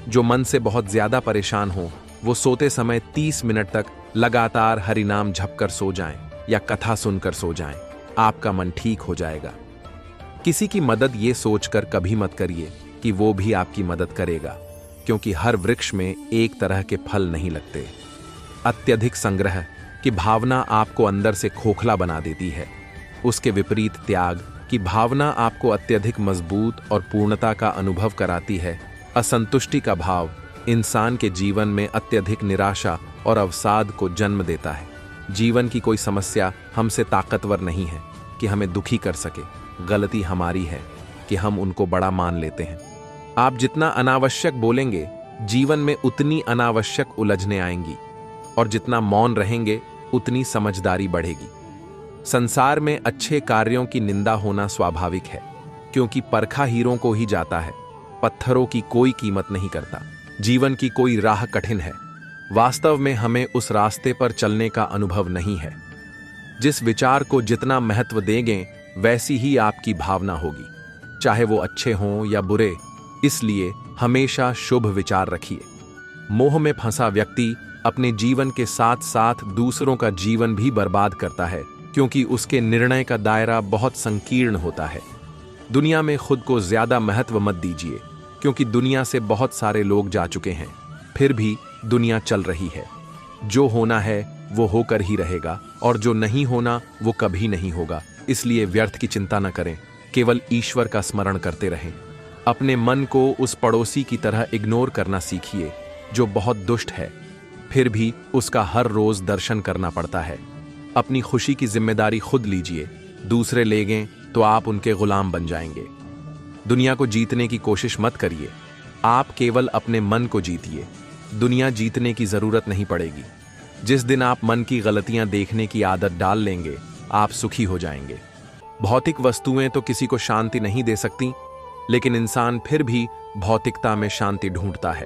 जो मन से बहुत ज्यादा परेशान हो, वो सोते समय 30 मिनट तक लगातार हरिनाम झपकर सो जाएं या कथा सुनकर सो जाएं। आपका मन ठीक हो जाएगा। किसी की मदद ये सोचकर कभी मत करिए कि वो भी आपकी मदद करेगा, क्योंकि हर वृक्ष में एक तरह के फल नहीं लगते। अत्यधिक संग्रह की भावना आपको अंदर से खोखला बना देती है। उसके विपरीत त्याग की भावना आपको अत्यधिक मजबूत और पूर्णता का अनुभव कराती है। असंतुष्टि का भाव इंसान के जीवन में अत्यधिक निराशा और अवसाद को जन्म देता है। जीवन की कोई समस्या हमसे ताकतवर नहीं है कि हमें दुखी कर सके। गलती हमारी है कि हम उनको बड़ा मान लेते हैं। आप जितना अनावश्यक बोलेंगे, जीवन में उतनी अनावश्यक उलझने आएंगी, और जितना मौन रहेंगे उतनी समझदारी बढ़ेगी। संसार में अच्छे कार्यों की निंदा होना स्वाभाविक है, क्योंकि परखा हीरों को ही जाता है। पत्थरों की कोई कीमत नहीं करता। जीवन की कोई राह कठिन है। वास्तव में हमें उस रास्ते पर चलने का अनुभव नहीं है। जिस विचार को जितना महत्व देंगे, वैसी ही आपकी भावना होगी, चाहे वो अच्छे हों या बुरे। इसलिए हमेशा शुभ विचार रखिए। मोह में फंसा व्यक्ति अपने जीवन के साथ साथ दूसरों का जीवन भी बर्बाद करता है, क्योंकि उसके निर्णय का दायरा बहुत संकीर्ण होता है। दुनिया में खुद को ज्यादा महत्व मत दीजिए, क्योंकि दुनिया से बहुत सारे लोग जा चुके हैं। फिर भी दुनिया चल रही है। जो होना है वो होकर ही रहेगा, और जो नहीं होना वो कभी नहीं होगा। इसलिए व्यर्थ की चिंता न करें, केवल ईश्वर का स्मरण करते रहें। अपने मन को उस पड़ोसी की तरह इग्नोर करना सीखिए जो बहुत दुष्ट है, फिर भी उसका हर रोज दर्शन करना पड़ता है। अपनी खुशी की जिम्मेदारी खुद लीजिए। दूसरे लेंगे तो आप उनके गुलाम बन जाएंगे। दुनिया को जीतने की कोशिश मत करिए, आप केवल अपने मन को जीतिए। दुनिया जीतने की जरूरत नहीं पड़ेगी। जिस दिन आप मन की गलतियां देखने की आदत डाल लेंगे, आप सुखी हो जाएंगे। भौतिक वस्तुएं तो किसी को शांति नहीं दे सकती, लेकिन इंसान फिर भी भौतिकता में शांति ढूंढता है।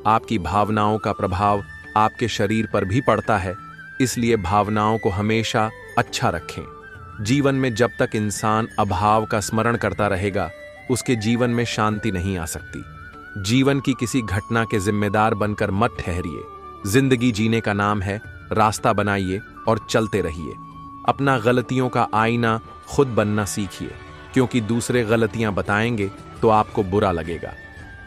आपकी भावनाओं का प्रभाव आपके शरीर पर भी पड़ता है, इसलिए भावनाओं को हमेशा अच्छा रखें। जीवन में जब तक इंसान अभाव का स्मरण करता रहेगा, उसके जीवन में शांति नहीं आ सकती। जीवन की किसी घटना के जिम्मेदार बनकर मत ठहरिए। जिंदगी जीने का नाम है, रास्ता बनाइए और चलते रहिए। अपना गलतियों का आईना खुद बनना सीखिए, क्योंकि दूसरे गलतियां बताएंगे तो आपको बुरा लगेगा।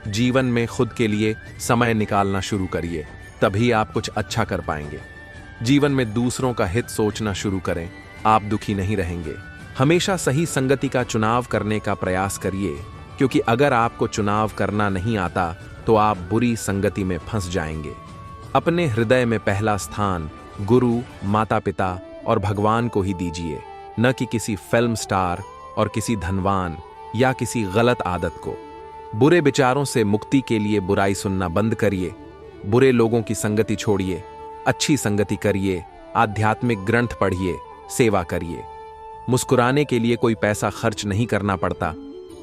जीवन में खुद के लिए समय निकालना शुरू करिए, तभी आप कुछ अच्छा कर पाएंगे। जीवन में दूसरों का हित सोचना शुरू करें, आप दुखी नहीं रहेंगे। हमेशा सही संगति का चुनाव करने का प्रयास करिए, क्योंकि अगर आपको चुनाव करना नहीं आता तो आप बुरी संगति में फंस जाएंगे। अपने हृदय में पहला स्थान गुरु, माता पिता और भगवान को ही दीजिए, न कि किसी फिल्म स्टार और किसी धनवान या किसी गलत आदत को। बुरे विचारों से मुक्ति के लिए बुराई सुनना बंद करिए। बुरे लोगों की संगति छोड़िए, अच्छी संगति करिए, आध्यात्मिक ग्रंथ पढ़िए, सेवा करिए। मुस्कुराने के लिए कोई पैसा खर्च नहीं करना पड़ता,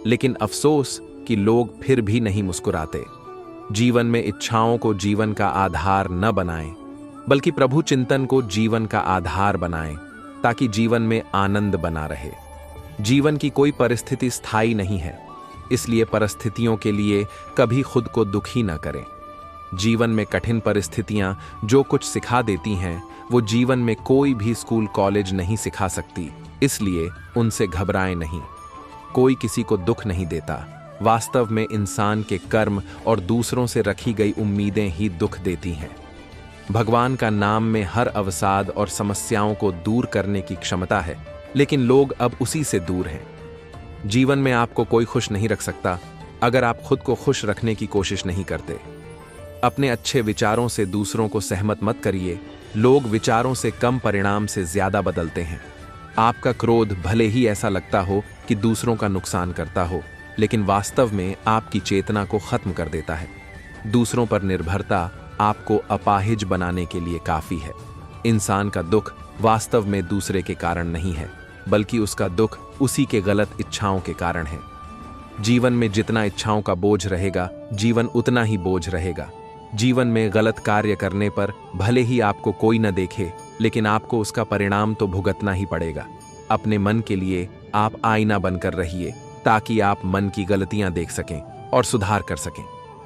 लेकिन अफसोस कि लोग फिर भी नहीं मुस्कुराते। जीवन में इच्छाओं को जीवन का आधार न बनाएं, बल्कि प्रभु चिंतन को जीवन का आधार बनाएं, ताकि जीवन में आनंद बना रहे। जीवन की कोई परिस्थिति स्थायी नहीं है, इसलिए परिस्थितियों के लिए कभी खुद को दुखी न करें। जीवन में कठिन परिस्थितियां जो कुछ सिखा देती हैं, वो जीवन में कोई भी स्कूल कॉलेज नहीं सिखा सकती, इसलिए उनसे घबराएं नहीं। कोई किसी को दुख नहीं देता। वास्तव में इंसान के कर्म और दूसरों से रखी गई उम्मीदें ही दुख देती हैं। भगवान का नाम में हर अवसाद और समस्याओं को दूर करने की क्षमता है, लेकिन लोग अब उसी से दूर हैं। जीवन में आपको कोई खुश नहीं रख सकता अगर आप खुद को खुश रखने की कोशिश नहीं करते। अपने अच्छे विचारों से दूसरों को सहमत मत करिए। लोग विचारों से कम परिणाम से ज्यादा बदलते हैं। आपका क्रोध भले ही ऐसा लगता हो कि दूसरों का नुकसान करता हो, लेकिन वास्तव में आपकी चेतना को खत्म कर देता है। दूसरों पर निर्भरता आपको अपाहिज बनाने के लिए काफी है। इंसान का दुख वास्तव में दूसरे के कारण नहीं है, बल्कि उसका दुख उसी के गलत इच्छाओं के कारण है। जीवन में जितना इच्छाओं का बोझ रहेगा, जीवन उतना ही बोझ रहेगा। जीवन में गलत कार्य करने पर भले ही आपको कोई न देखे, लेकिन आपको उसका परिणाम तो भुगतना ही पड़ेगा। अपने मन के लिए आप आईना बनकर रहिए ताकि आप मन की गलतियां देख सकें और सुधार कर सकें।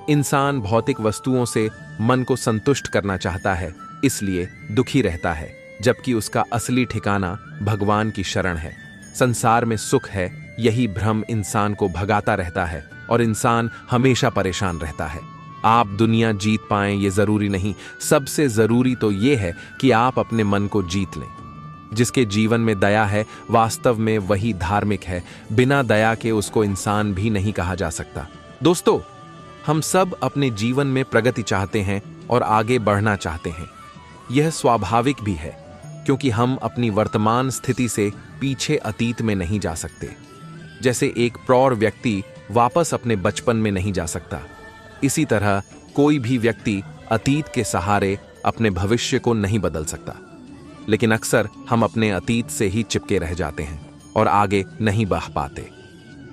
इंसान भौतिक वस्तुओं से मन को संतुष्ट करना चाहता है, इसलिए दुखी रहता है, जबकि उसका असली ठिकाना भगवान की शरण है। संसार में सुख है, यही भ्रम इंसान को भगाता रहता है और इंसान हमेशा परेशान रहता है। आप दुनिया जीत पाएं ये जरूरी नहीं, सबसे जरूरी तो ये है कि आप अपने मन को जीत लें। जिसके जीवन में दया है, वास्तव में वही धार्मिक है। बिना दया के उसको इंसान भी नहीं कहा जा सकता। दोस्तों, हम सब अपने जीवन में प्रगति चाहते हैं और आगे बढ़ना चाहते हैं। यह स्वाभाविक भी है, क्योंकि हम अपनी वर्तमान स्थिति से पीछे अतीत में नहीं जा सकते। जैसे एक प्रौढ़ व्यक्ति वापस अपने बचपन में नहीं जा सकता, इसी तरह कोई भी व्यक्ति अतीत के सहारे अपने भविष्य को नहीं बदल सकता। लेकिन अक्सर हम अपने अतीत से ही चिपके रह जाते हैं और आगे नहीं बढ़ पाते।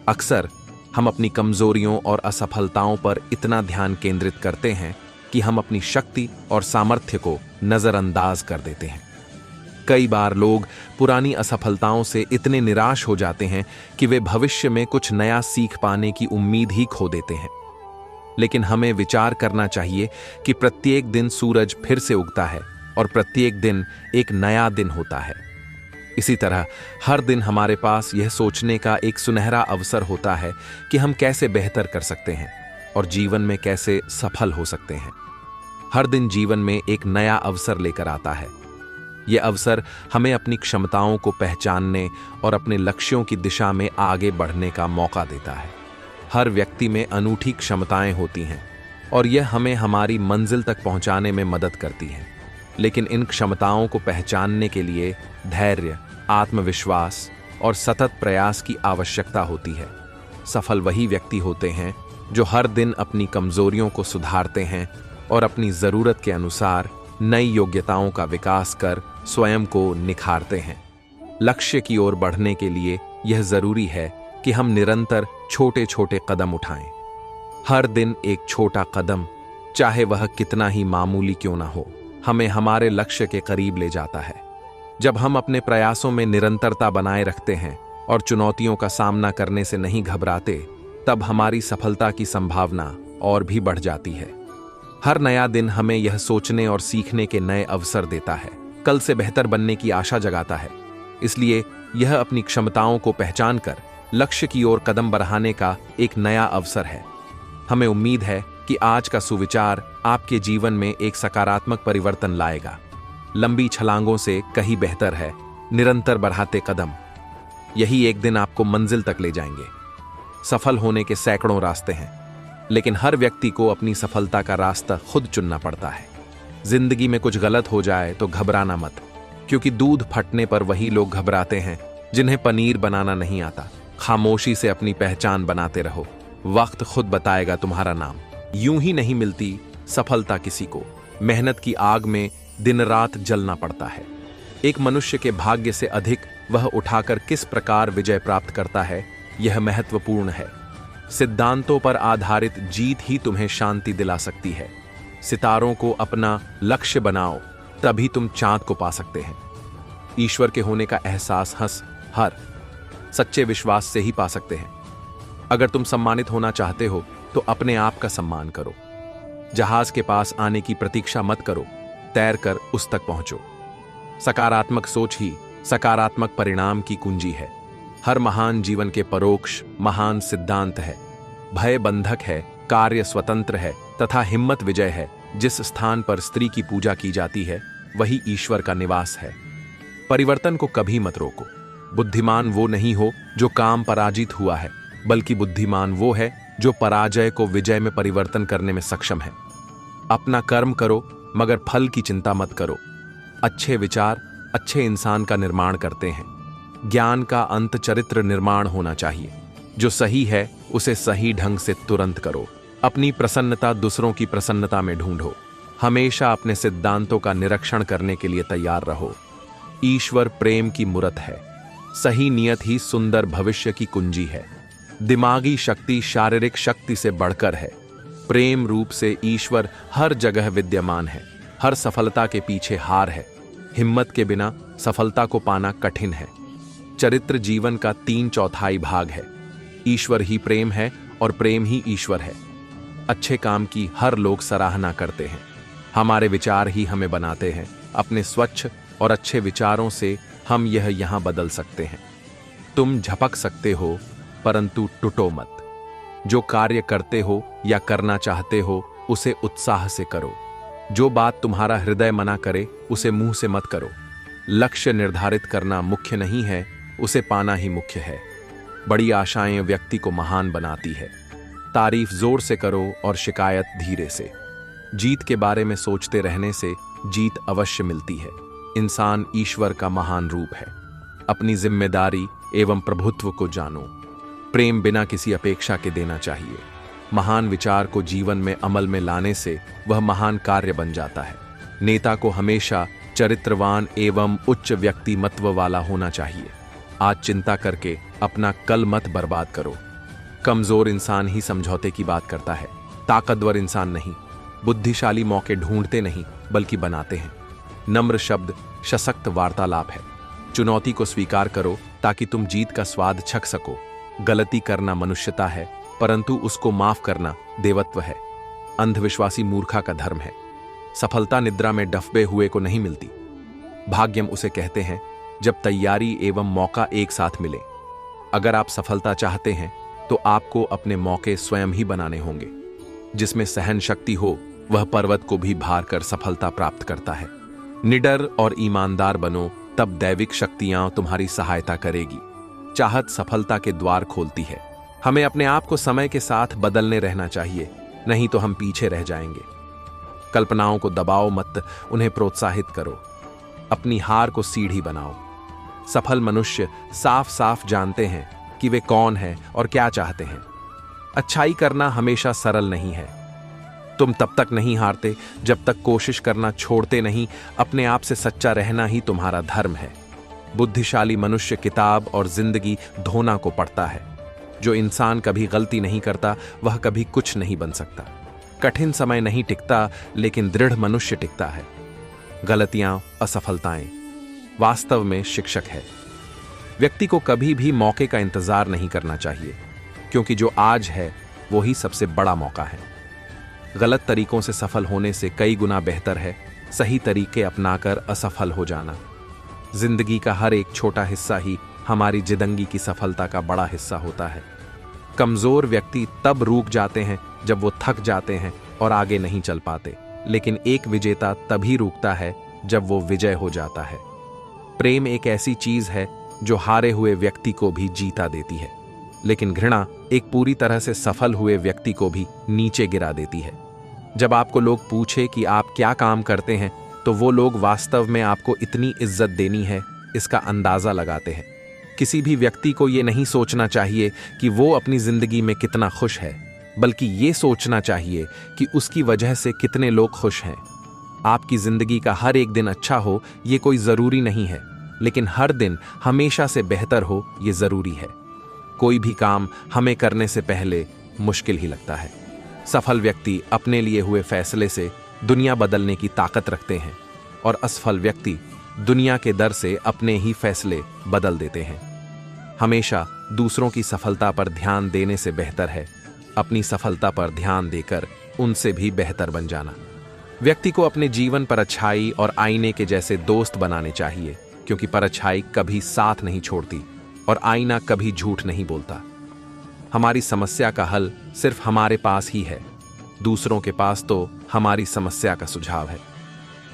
अक्सर हम अपनी कमजोरियों और असफलताओं पर इतना ध्यान केंद्रित करते हैं कि हम अपनी शक्ति और सामर्थ्य को नजरअंदाज कर देते हैं। कई बार लोग पुरानी असफलताओं से इतने निराश हो जाते हैं कि वे भविष्य में कुछ नया सीख पाने की उम्मीद ही खो देते हैं। लेकिन हमें विचार करना चाहिए कि प्रत्येक दिन सूरज फिर से उगता है और प्रत्येक दिन एक नया दिन होता है। इसी तरह हर दिन हमारे पास यह सोचने का एक सुनहरा अवसर होता है कि हम कैसे बेहतर कर सकते हैं और जीवन में कैसे सफल हो सकते हैं। हर दिन जीवन में एक नया अवसर लेकर आता है। यह अवसर हमें अपनी क्षमताओं को पहचानने और अपने लक्ष्यों की दिशा में आगे बढ़ने का मौका देता है। हर व्यक्ति में अनूठी क्षमताएं होती हैं और यह हमें हमारी मंजिल तक पहुंचाने में मदद करती हैं। लेकिन इन क्षमताओं को पहचानने के लिए धैर्य, आत्मविश्वास और सतत प्रयास की आवश्यकता होती है। सफल वही व्यक्ति होते हैं जो हर दिन अपनी कमजोरियों को सुधारते हैं और अपनी जरूरत के अनुसार नई योग्यताओं का विकास कर स्वयं को निखारते हैं। लक्ष्य की ओर बढ़ने के लिए यह जरूरी है कि हम निरंतर छोटे छोटे कदम उठाएं। हर दिन एक छोटा कदम, चाहे वह कितना ही मामूली क्यों ना हो, हमें हमारे लक्ष्य के करीब ले जाता है। जब हम अपने प्रयासों में निरंतरता बनाए रखते हैं और चुनौतियों का सामना करने से नहीं घबराते, तब हमारी सफलता की संभावना और भी बढ़ जाती है। हर नया दिन हमें यह सोचने और सीखने के नए अवसर देता है, कल से बेहतर बनने की आशा जगाता है। इसलिए यह अपनी क्षमताओं को पहचान कर लक्ष्य की ओर कदम बढ़ाने का एक नया अवसर है। हमें उम्मीद है कि आज का सुविचार आपके जीवन में एक सकारात्मक परिवर्तन लाएगा। लंबी छलांगों से कहीं बेहतर है निरंतर बढ़ाते कदम। यही एक दिन आपको मंजिल तक ले जाएंगे। सफल होने के सैकड़ों रास्ते हैं, लेकिन हर व्यक्ति को अपनी सफलता का रास्ता खुद चुनना पड़ता है। जिंदगी में कुछ गलत हो जाए तो घबराना मत, क्योंकि दूध फटने पर वही लोग घबराते हैं जिन्हें पनीर बनाना नहीं आता। खामोशी से अपनी पहचान बनाते रहो, वक्त खुद बताएगा तुम्हारा नाम। यूं ही नहीं मिलती सफलता किसी को, मेहनत की आग में दिन रात जलना पड़ता है। एक मनुष्य के भाग्य से अधिक वह उठाकर किस प्रकार विजय प्राप्त करता है, यह महत्वपूर्ण है। सिद्धांतों पर आधारित जीत ही तुम्हें शांति दिला सकती है। सितारों को अपना लक्ष्य बनाओ, तभी तुम चांद को पा सकते हैं। ईश्वर के होने का एहसास हर सच्चे विश्वास से ही पा सकते हैं। अगर तुम सम्मानित होना चाहते हो तो अपने आप का सम्मान करो। जहाज के पास आने की प्रतीक्षा मत करो, तैरकर उस तक पहुंचो। सकारात्मक सोच ही सकारात्मक परिणाम की कुंजी है। हर महान जीवन के परोक्ष महान सिद्धांत है। भय बंधक है, कार्य स्वतंत्र है तथा हिम्मत विजय है। जिस स्थान पर स्त्री की पूजा की जाती है वही ईश्वर का निवास है। परिवर्तन को कभी मत रोको। बुद्धिमान वो नहीं हो जो काम पराजित हुआ है, बल्कि बुद्धिमान वो है जो पराजय को विजय में परिवर्तन करने में सक्षम है। अपना कर्म करो, मगर फल की चिंता मत करो। अच्छे विचार अच्छे इंसान का निर्माण करते हैं। ज्ञान का अंत चरित्र निर्माण होना चाहिए। जो सही है उसे सही ढंग से तुरंत करो। अपनी प्रसन्नता दूसरों की प्रसन्नता में ढूंढो। हमेशा अपने सिद्धांतों का निरीक्षण करने के लिए तैयार रहो। ईश्वर प्रेम की मूर्त है। सही नियत ही सुंदर भविष्य की कुंजी है। दिमागी शक्ति शारीरिक शक्ति से बढ़कर है। प्रेम रूप से ईश्वर हर जगह विद्यमान है। हर सफलता के पीछे हार है। हिम्मत के बिना सफलता को पाना कठिन है। चरित्र जीवन का 3/4 भाग है। ईश्वर ही प्रेम है और प्रेम ही ईश्वर है। अच्छे काम की हर लोग सराहना करते हैं। हमारे विचार ही हमें बनाते हैं। अपने स्वच्छ और अच्छे विचारों से हम यह यहाँ बदल सकते हैं। तुम झपक सकते हो, परंतु टूटो मत। जो कार्य करते हो या करना चाहते हो उसे उत्साह से करो। जो बात तुम्हारा हृदय मना करे उसे मुंह से मत करो। लक्ष्य निर्धारित करना मुख्य नहीं है, उसे पाना ही मुख्य है। बड़ी आशाएं व्यक्ति को महान बनाती है। तारीफ जोर से करो और शिकायत धीरे से। जीत के बारे में सोचते रहने से जीत अवश्य मिलती है। इंसान ईश्वर का महान रूप है। अपनी जिम्मेदारी एवं प्रभुत्व को जानो। प्रेम बिना किसी अपेक्षा के देना चाहिए। महान विचार को जीवन में अमल में लाने से वह महान कार्य बन जाता है। नेता को हमेशा चरित्रवान एवं उच्च व्यक्तिमत्व वाला होना चाहिए। आज चिंता करके अपना कल मत बर्बाद करो। कमजोर इंसान ही समझौते की बात करता है, ताकतवर इंसान नहीं। बुद्धिशाली मौके ढूंढते नहीं बल्कि बनाते हैं। नम्र शब्द सशक्त वार्तालाप है। चुनौती को स्वीकार करो ताकि तुम जीत का स्वाद चख सको। गलती करना मनुष्यता है, परंतु उसको माफ करना देवत्व है। अंधविश्वासी मूर्खा का धर्म है। सफलता निद्रा में डफबे हुए को नहीं मिलती। भाग्यम उसे कहते हैं जब तैयारी एवं मौका एक साथ मिले। अगर आप सफलता चाहते हैं तो आपको अपने मौके स्वयं ही बनाने होंगे। जिसमें सहन शक्ति हो वह पर्वत को भी भार कर सफलता प्राप्त करता है। निडर और ईमानदार बनो, तब दैविक शक्तियां तुम्हारी सहायता करेगी। चाहत सफलता के द्वार खोलती है। हमें अपने आप को समय के साथ बदलने रहना चाहिए, नहीं तो हम पीछे रह जाएंगे। कल्पनाओं को दबाओ मत, उन्हें प्रोत्साहित करो। अपनी हार को सीढ़ी बनाओ। सफल मनुष्य साफ साफ जानते हैं कि वे कौन हैं और क्या चाहते हैं। अच्छाई करना हमेशा सरल नहीं है। तुम तब तक नहीं हारते जब तक कोशिश करना छोड़ते नहीं। अपने आप से सच्चा रहना ही तुम्हारा धर्म है। बुद्धिशाली मनुष्य किताब और जिंदगी धोना को पढ़ता है। जो इंसान कभी गलती नहीं करता वह कभी कुछ नहीं बन सकता। कठिन समय नहीं टिकता, लेकिन दृढ़ मनुष्य टिकता है। गलतियां, असफलताएं वास्तव में शिक्षक है। व्यक्ति को कभी भी मौके का इंतजार नहीं करना चाहिए, क्योंकि जो आज है वो ही सबसे बड़ा मौका है। गलत तरीकों से सफल होने से कई गुना बेहतर है सही तरीके अपनाकर असफल हो जाना। जिंदगी का हर एक छोटा हिस्सा ही हमारी जिंदगी की सफलता का बड़ा हिस्सा होता है। कमजोर व्यक्ति तब रुक जाते हैं जब वो थक जाते हैं और आगे नहीं चल पाते, लेकिन एक विजेता तभी रुकता है जब वो विजय हो जाता है। प्रेम एक ऐसी चीज है जो हारे हुए व्यक्ति को भी जीता देती है, लेकिन घृणा एक पूरी तरह से सफल हुए व्यक्ति को भी नीचे गिरा देती है। जब आपको लोग पूछे कि आप क्या काम करते हैं, तो वो लोग वास्तव में आपको इतनी इज्जत देनी है इसका अंदाजा लगाते हैं। किसी भी व्यक्ति को ये नहीं सोचना चाहिए कि वो अपनी जिंदगी में कितना खुश है, बल्कि ये सोचना चाहिए कि उसकी वजह से कितने लोग खुश हैं। आपकी जिंदगी का हर एक दिन अच्छा हो ये कोई जरूरी नहीं है, लेकिन हर दिन हमेशा से बेहतर हो ये जरूरी है। कोई भी काम हमें करने से पहले मुश्किल ही लगता है। सफल व्यक्ति अपने लिए हुए फैसले से दुनिया बदलने की ताकत रखते हैं, और असफल व्यक्ति दुनिया के डर से अपने ही फैसले बदल देते हैं। हमेशा दूसरों की सफलता पर ध्यान देने से बेहतर है अपनी सफलता पर ध्यान देकर उनसे भी बेहतर बन जाना। व्यक्ति को अपने जीवन पर अच्छाई और आईने के जैसे दोस्त बनाने चाहिए, क्योंकि परछाई कभी साथ नहीं छोड़ती और आईना कभी झूठ नहीं बोलता। हमारी समस्या का हल सिर्फ हमारे पास ही है, दूसरों के पास तो हमारी समस्या का सुझाव है।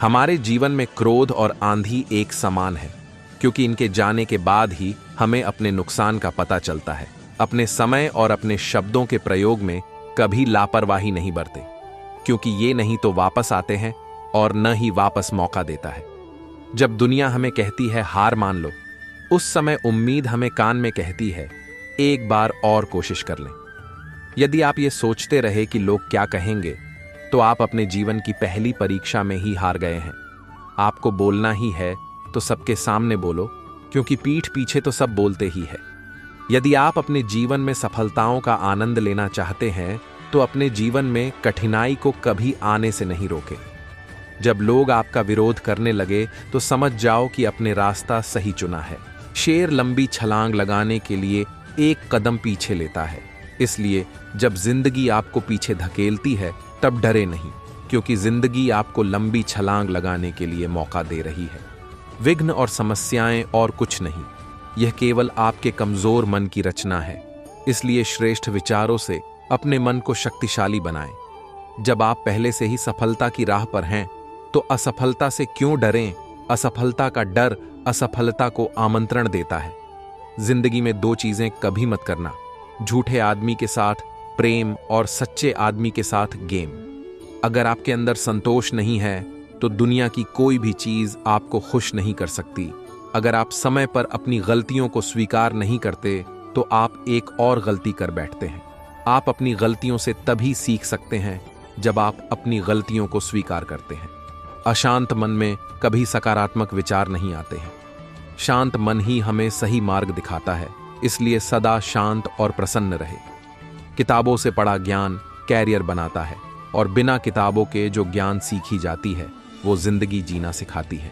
हमारे जीवन में क्रोध और आंधी एक समान है, क्योंकि इनके जाने के बाद ही हमें अपने नुकसान का पता चलता है। अपने समय और अपने शब्दों के प्रयोग में कभी लापरवाही नहीं बरते, क्योंकि ये नहीं तो वापस आते हैं और न ही वापस मौका देता है। जब दुनिया हमें कहती है हार मान लो, उस समय उम्मीद हमें कान में कहती है एक बार और कोशिश कर लें। यदि आप ये सोचते रहे कि लोग क्या कहेंगे, तो आप अपने जीवन की पहली परीक्षा में ही हार गए हैं। आपको बोलना ही है तो सबके सामने बोलो, क्योंकि पीठ पीछे तो सब बोलते ही है। यदि आप अपने जीवन में सफलताओं का आनंद लेना चाहते हैं, तो अपने जीवन में कठिनाई को कभी आने से नहीं रोकें। जब लोग आपका विरोध करने लगे तो समझ जाओ कि अपने रास्ता सही चुना है। शेर लंबी छलांग लगाने के लिए एक कदम पीछे लेता है। इसलिए जब जिंदगी आपको पीछे धकेलती है तब डरे नहीं, क्योंकि जिंदगी आपको लंबी छलांग लगाने के लिए मौका दे रही है। विघ्न और समस्याएं और कुछ नहीं, यह केवल आपके कमजोर मन की रचना है। इसलिए श्रेष्ठ विचारों से अपने मन को शक्तिशाली बनाएं। जब आप पहले से ही सफलता की राह पर हैं तो असफलता से क्यों डरें? असफलता का डर असफलता को आमंत्रण देता है। जिंदगी में दो चीजें कभी मत करना, झूठे आदमी के साथ प्रेम और सच्चे आदमी के साथ गेम। अगर आपके अंदर संतोष नहीं है तो दुनिया की कोई भी चीज आपको खुश नहीं कर सकती। अगर आप समय पर अपनी गलतियों को स्वीकार नहीं करते तो आप एक और गलती कर बैठते हैं। आप अपनी गलतियों से तभी सीख सकते हैं जब आप अपनी गलतियों को स्वीकार करते हैं। अशांत मन में कभी सकारात्मक विचार नहीं आते हैं। शांत मन ही हमें सही मार्ग दिखाता है। इसलिए सदा शांत और प्रसन्न रहे। किताबों से पढ़ा ज्ञान कैरियर बनाता है, और बिना किताबों के जो ज्ञान सीखी जाती है वो जिंदगी जीना सिखाती है।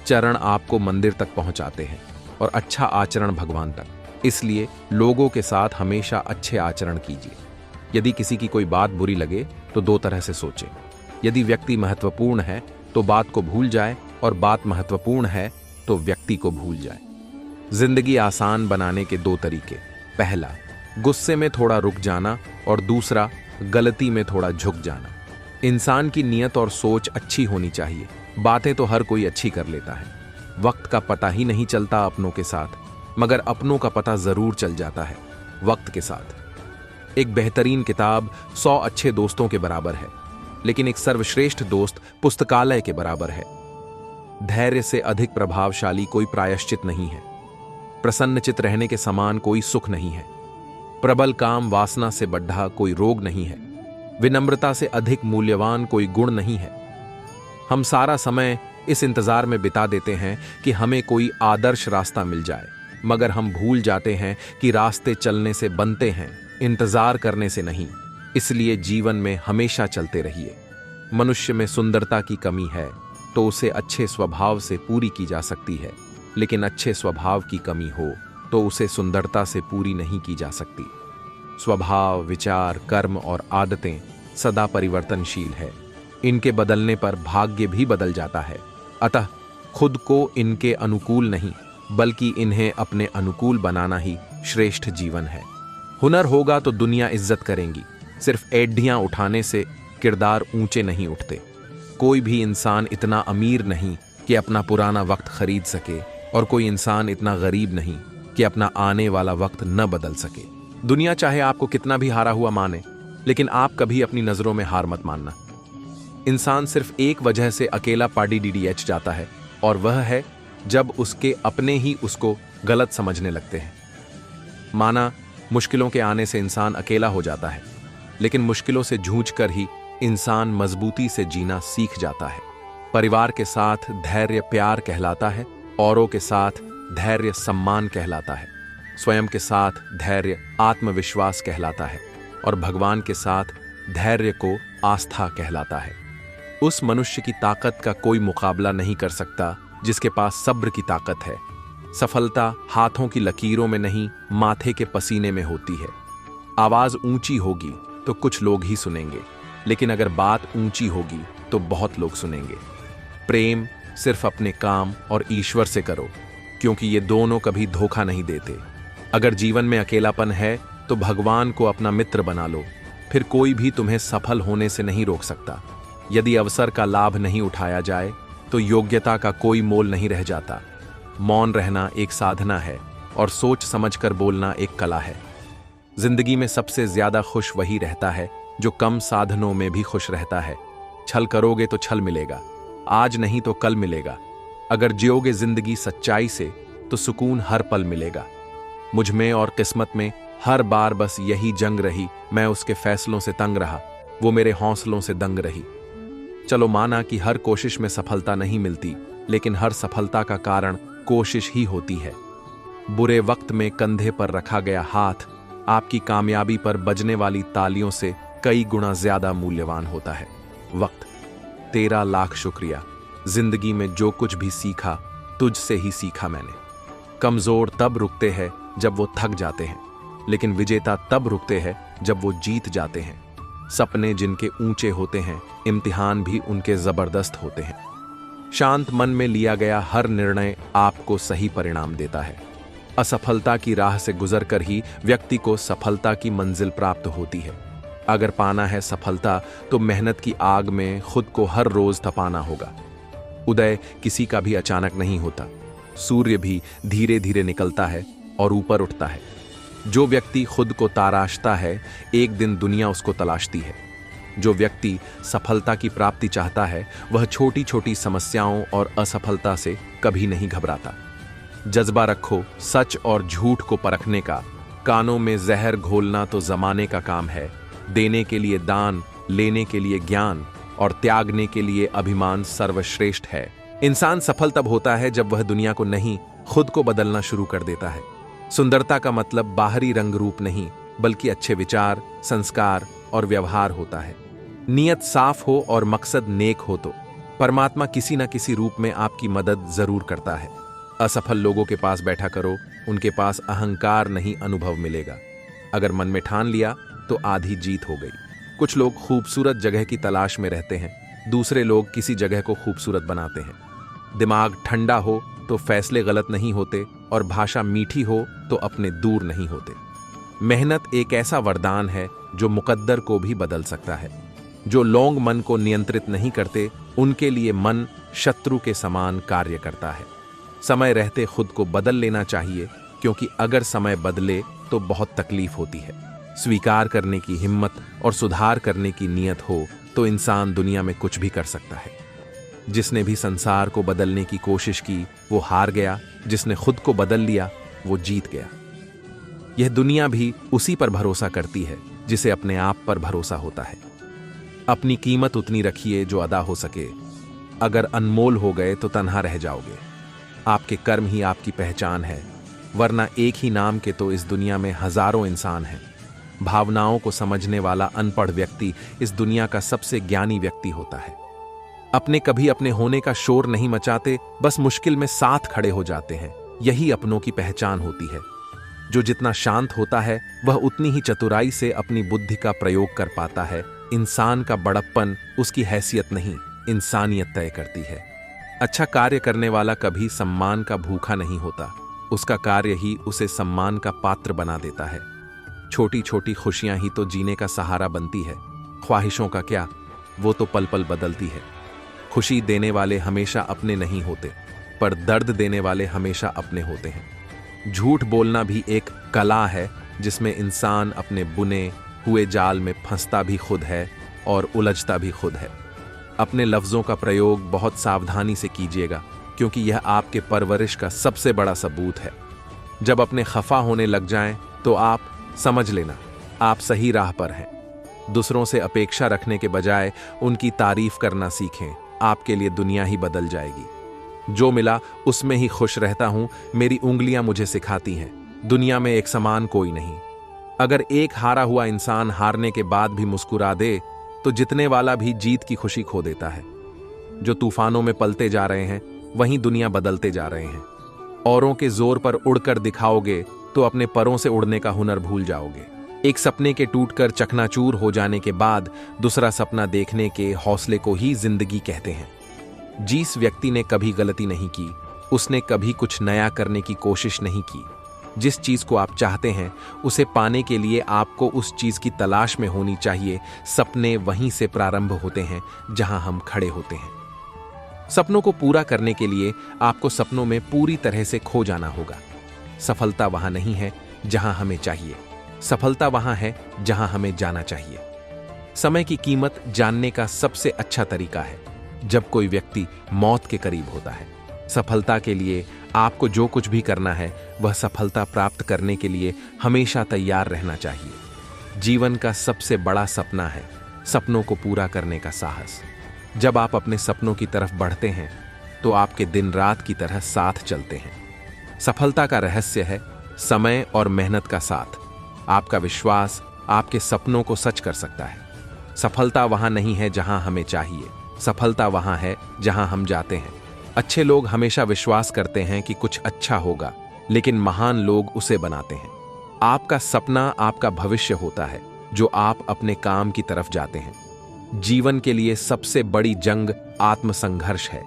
चरण आपको मंदिर तक पहुंचाते हैं और अच्छा आचरण भगवान तक। इसलिए लोगों के साथ हमेशा अच्छे आचरण कीजिए। यदि किसी की कोई बात बुरी लगे तो दो तरह से सोचें। यदि व्यक्ति महत्वपूर्ण है तो बात को भूल जाए, और बात महत्वपूर्ण है तो व्यक्ति को भूल जाए। जिंदगी आसान बनाने के दो तरीके, पहला गुस्से में थोड़ा रुक जाना, और दूसरा गलती में थोड़ा झुक जाना। इंसान की नीयत और सोच अच्छी होनी चाहिए। बातें तो हर कोई अच्छी कर लेता है। वक्त का पता ही नहीं चलता अपनों के साथ, मगर अपनों का पता जरूर चल जाता है वक्त के साथ। एक बेहतरीन किताब 100 अच्छे दोस्तों के बराबर है, लेकिन एक सर्वश्रेष्ठ दोस्त पुस्तकालय के बराबर है। धैर्य से अधिक प्रभावशाली कोई प्रायश्चित नहीं है। प्रसन्नचित रहने के समान कोई सुख नहीं है। प्रबल काम वासना से बढ़ा कोई रोग नहीं है। विनम्रता से अधिक मूल्यवान कोई गुण नहीं है। हम सारा समय इस इंतजार में बिता देते हैं कि हमें कोई आदर्श रास्ता मिल जाए, मगर हम भूल जाते हैं कि रास्ते चलने से बनते हैं, इंतजार करने से नहीं। इसलिए जीवन में हमेशा चलते रहिए। मनुष्य में सुंदरता की कमी है तो उसे अच्छे स्वभाव से पूरी की जा सकती है, लेकिन अच्छे स्वभाव की कमी हो तो उसे सुंदरता से पूरी नहीं की जा सकती। स्वभाव, विचार, कर्म और आदतें सदा परिवर्तनशील है। इनके बदलने पर भाग्य भी बदल जाता है। अतः खुद को इनके अनुकूल नहीं, बल्कि इन्हें अपने अनुकूल बनाना ही श्रेष्ठ जीवन है। हुनर होगा तो दुनिया इज्जत करेंगी। सिर्फ एड्ढियां उठाने से किरदार ऊंचे नहीं उठते। कोई भी इंसान इतना अमीर नहीं कि अपना पुराना वक्त खरीद सके, और कोई इंसान इतना गरीब नहीं कि अपना आने वाला वक्त न बदल सके। दुनिया चाहे आपको कितना भी हारा हुआ माने, लेकिन आप कभी अपनी नजरों में हार मत मानना। इंसान सिर्फ एक वजह से अकेला पाडी-DDH जाता है, और वह है जब उसके अपने ही उसको गलत समझने लगते हैं। माना मुश्किलों के आने से इंसान अकेला हो जाता है, लेकिन मुश्किलों से जूझकर ही इंसान मजबूती से जीना सीख जाता है। परिवार के साथ धैर्य प्यार कहलाता है, औरों के साथ धैर्य सम्मान कहलाता है, स्वयं के साथ धैर्य आत्मविश्वास कहलाता है, और भगवान के साथ धैर्य को आस्था कहलाता है। उस मनुष्य की ताकत का कोई मुकाबला नहीं कर सकता जिसके पास सब्र की ताकत है। सफलता हाथों की लकीरों में नहीं, माथे के पसीने में होती है। आवाज ऊंची होगी तो कुछ लोग ही सुनेंगे, लेकिन अगर बात ऊंची होगी तो बहुत लोग सुनेंगे। प्रेम सिर्फ अपने काम और ईश्वर से करो, क्योंकि ये दोनों कभी धोखा नहीं देते। अगर जीवन में अकेलापन है तो भगवान को अपना मित्र बना लो, फिर कोई भी तुम्हें सफल होने से नहीं रोक सकता। यदि अवसर का लाभ नहीं उठाया जाए तो योग्यता का कोई मोल नहीं रह जाता। मौन रहना एक साधना है, और सोच समझकर बोलना एक कला है। जिंदगी में सबसे ज्यादा खुश वही रहता है जो कम साधनों में भी खुश रहता है। छल करोगे तो छल मिलेगा, आज नहीं तो कल मिलेगा। अगर जियोगे जिंदगी सच्चाई से तो सुकून हर पल मिलेगा। मुझ में और किस्मत में हर बार बस यही जंग रही। मैं उसके फैसलों से तंग रहा, वो मेरे हौसलों से दंग रही। चलो माना कि हर कोशिश में सफलता नहीं मिलती, लेकिन हर सफलता का कारण कोशिश ही होती है। बुरे वक्त में कंधे पर रखा गया हाथ आपकी कामयाबी पर बजने वाली तालियों से कई गुना ज्यादा मूल्यवान होता है। वक्त, तेरा लाख शुक्रिया। जिंदगी में जो कुछ भी सीखा तुझसे ही सीखा मैंने। कमजोर तब रुकते हैं जब वो थक जाते हैं, लेकिन विजेता तब रुकते हैं जब वो जीत जाते हैं। सपने जिनके ऊंचे होते हैं, इम्तिहान भी उनके जबरदस्त होते हैं। शांत मन में लिया गया हर निर्णय आपको सही परिणाम देता है। असफलता की राह से गुजरकर ही व्यक्ति को सफलता की मंजिल प्राप्त होती है। अगर पाना है सफलता तो मेहनत की आग में खुद को हर रोज तपाना होगा। उदय किसी का भी अचानक नहीं होता। सूर्य भी धीरे धीरे निकलता है और ऊपर उठता है। जो व्यक्ति खुद को तराशता है, एक दिन दुनिया उसको तलाशती है। जो व्यक्ति सफलता की प्राप्ति चाहता है, वह छोटी छोटी समस्याओं और असफलता से कभी नहीं घबराता। जज्बा रखो सच और झूठ को परखने का। कानों में जहर घोलना तो जमाने का काम है। देने के लिए दान, लेने के लिए ज्ञान और त्यागने के लिए अभिमान सर्वश्रेष्ठ है। इंसान सफल तब होता है जब वह दुनिया को नहीं, खुद को बदलना शुरू कर देता है। सुंदरता का मतलब बाहरी रंग रूप नहीं, बल्कि अच्छे विचार, संस्कार और व्यवहार होता है। नियत साफ हो और मकसद नेक हो तो परमात्मा किसी न किसी रूप में आपकी मदद जरूर करता है। असफल लोगों के पास बैठा करो, उनके पास अहंकार नहीं अनुभव मिलेगा। अगर मन में ठान लिया तो आधी जीत हो गई। कुछ लोग खूबसूरत जगह की तलाश में रहते हैं, दूसरे लोग किसी जगह को खूबसूरत बनाते हैं। दिमाग ठंडा हो तो फैसले गलत नहीं होते और भाषा मीठी हो तो अपने दूर नहीं होते। मेहनत एक ऐसा वरदान है जो मुकद्दर को भी बदल सकता है। जो लोग मन को नियंत्रित नहीं करते, उनके लिए मन शत्रु के समान कार्य करता है। समय रहते खुद को बदल लेना चाहिए, क्योंकि अगर समय बदले तो बहुत तकलीफ होती है। स्वीकार करने की हिम्मत और सुधार करने की नीयत हो तो इंसान दुनिया में कुछ भी कर सकता है। जिसने भी संसार को बदलने की कोशिश की वो हार गया, जिसने खुद को बदल लिया वो जीत गया। यह दुनिया भी उसी पर भरोसा करती है जिसे अपने आप पर भरोसा होता है। अपनी कीमत उतनी रखिए जो अदा हो सके। अगर अनमोल हो गए तो तन्हा रह जाओगे। आपके कर्म ही आपकी पहचान है, वरना एक ही नाम के तो इस दुनिया में हजारों इंसान हैं। भावनाओं को समझने वाला अनपढ़ व्यक्ति इस दुनिया का सबसे ज्ञानी व्यक्ति होता है। अपने कभी अपने होने का शोर नहीं मचाते, बस मुश्किल में साथ खड़े हो जाते हैं। यही अपनों की पहचान होती है। जो जितना शांत होता है वह उतनी ही चतुराई से अपनी बुद्धि का प्रयोग कर पाता है। इंसान का बड़प्पन उसकी हैसियत नहीं, इंसानियत तय करती है। अच्छा कार्य करने वाला कभी सम्मान का भूखा नहीं होता, उसका कार्य ही उसे सम्मान का पात्र बना देता है। छोटी छोटी खुशियां ही तो जीने का सहारा बनती है। ख्वाहिशों का क्या, वो तो पल पल बदलती है। खुशी देने वाले हमेशा अपने नहीं होते, पर दर्द देने वाले हमेशा अपने होते हैं। झूठ बोलना भी एक कला है, जिसमें इंसान अपने बुने हुए जाल में फंसता भी खुद है और उलझता भी खुद है। अपने लफ्ज़ों का प्रयोग बहुत सावधानी से कीजिएगा, क्योंकि यह आपके परवरिश का सबसे बड़ा सबूत है। जब अपने खफा होने लग जाएं, तो आप समझ लेना आप सही राह पर हैं। दूसरों से अपेक्षा रखने के बजाय उनकी तारीफ करना सीखें, आपके लिए दुनिया ही बदल जाएगी। जो मिला उसमें ही खुश रहता हूं, मेरी उंगलियां मुझे सिखाती हैं। दुनिया में एक समान कोई नहीं। अगर एक हारा हुआ इंसान हारने के बाद भी मुस्कुरा दे, तो जितने वाला भी जीत की खुशी खो देता है। जो तूफानों में पलते जा रहे हैं, वहीं दुनिया बदलते जा रहे हैं। औरों के जोर पर उड़कर दिखाओगे तो अपने परों से उड़ने का हुनर भूल जाओगे। एक सपने के टूटकर चकनाचूर हो जाने के बाद दूसरा सपना देखने के हौसले को ही जिंदगी कहते हैं। जिस व्यक्ति ने कभी गलती नहीं की, उसने कभी कुछ नया करने की कोशिश नहीं की। जिस चीज को आप चाहते हैं, उसे पाने के लिए आपको उस चीज की तलाश में होनी चाहिए। सपने वहीं से प्रारंभ होते हैं जहां हम खड़े होते हैं। सपनों को पूरा करने के लिए आपको सपनों में पूरी तरह से खो जाना होगा। सफलता वहां नहीं है जहां हमें चाहिए, सफलता वहां है जहां हमें जाना चाहिए। समय की कीमत जानने का सबसे अच्छा तरीका है जब कोई व्यक्ति मौत के करीब होता है। सफलता के लिए आपको जो कुछ भी करना है, वह सफलता प्राप्त करने के लिए हमेशा तैयार रहना चाहिए। जीवन का सबसे बड़ा सपना है सपनों को पूरा करने का साहस। जब आप अपने सपनों की तरफ बढ़ते हैं, तो आपके दिन रात की तरह साथ चलते हैं। सफलता का रहस्य है समय और मेहनत का साथ। आपका विश्वास आपके सपनों को सच कर सकता है। सफलता वहां नहीं है जहां हमें चाहिए, सफलता वहां है जहां हम जाते हैं। अच्छे लोग हमेशा विश्वास करते हैं कि कुछ अच्छा होगा, लेकिन महान लोग उसे बनाते हैं। आपका सपना आपका भविष्य होता है जो आप अपने काम की तरफ जाते हैं। जीवन के लिए सबसे बड़ी जंग आत्मसंघर्ष है।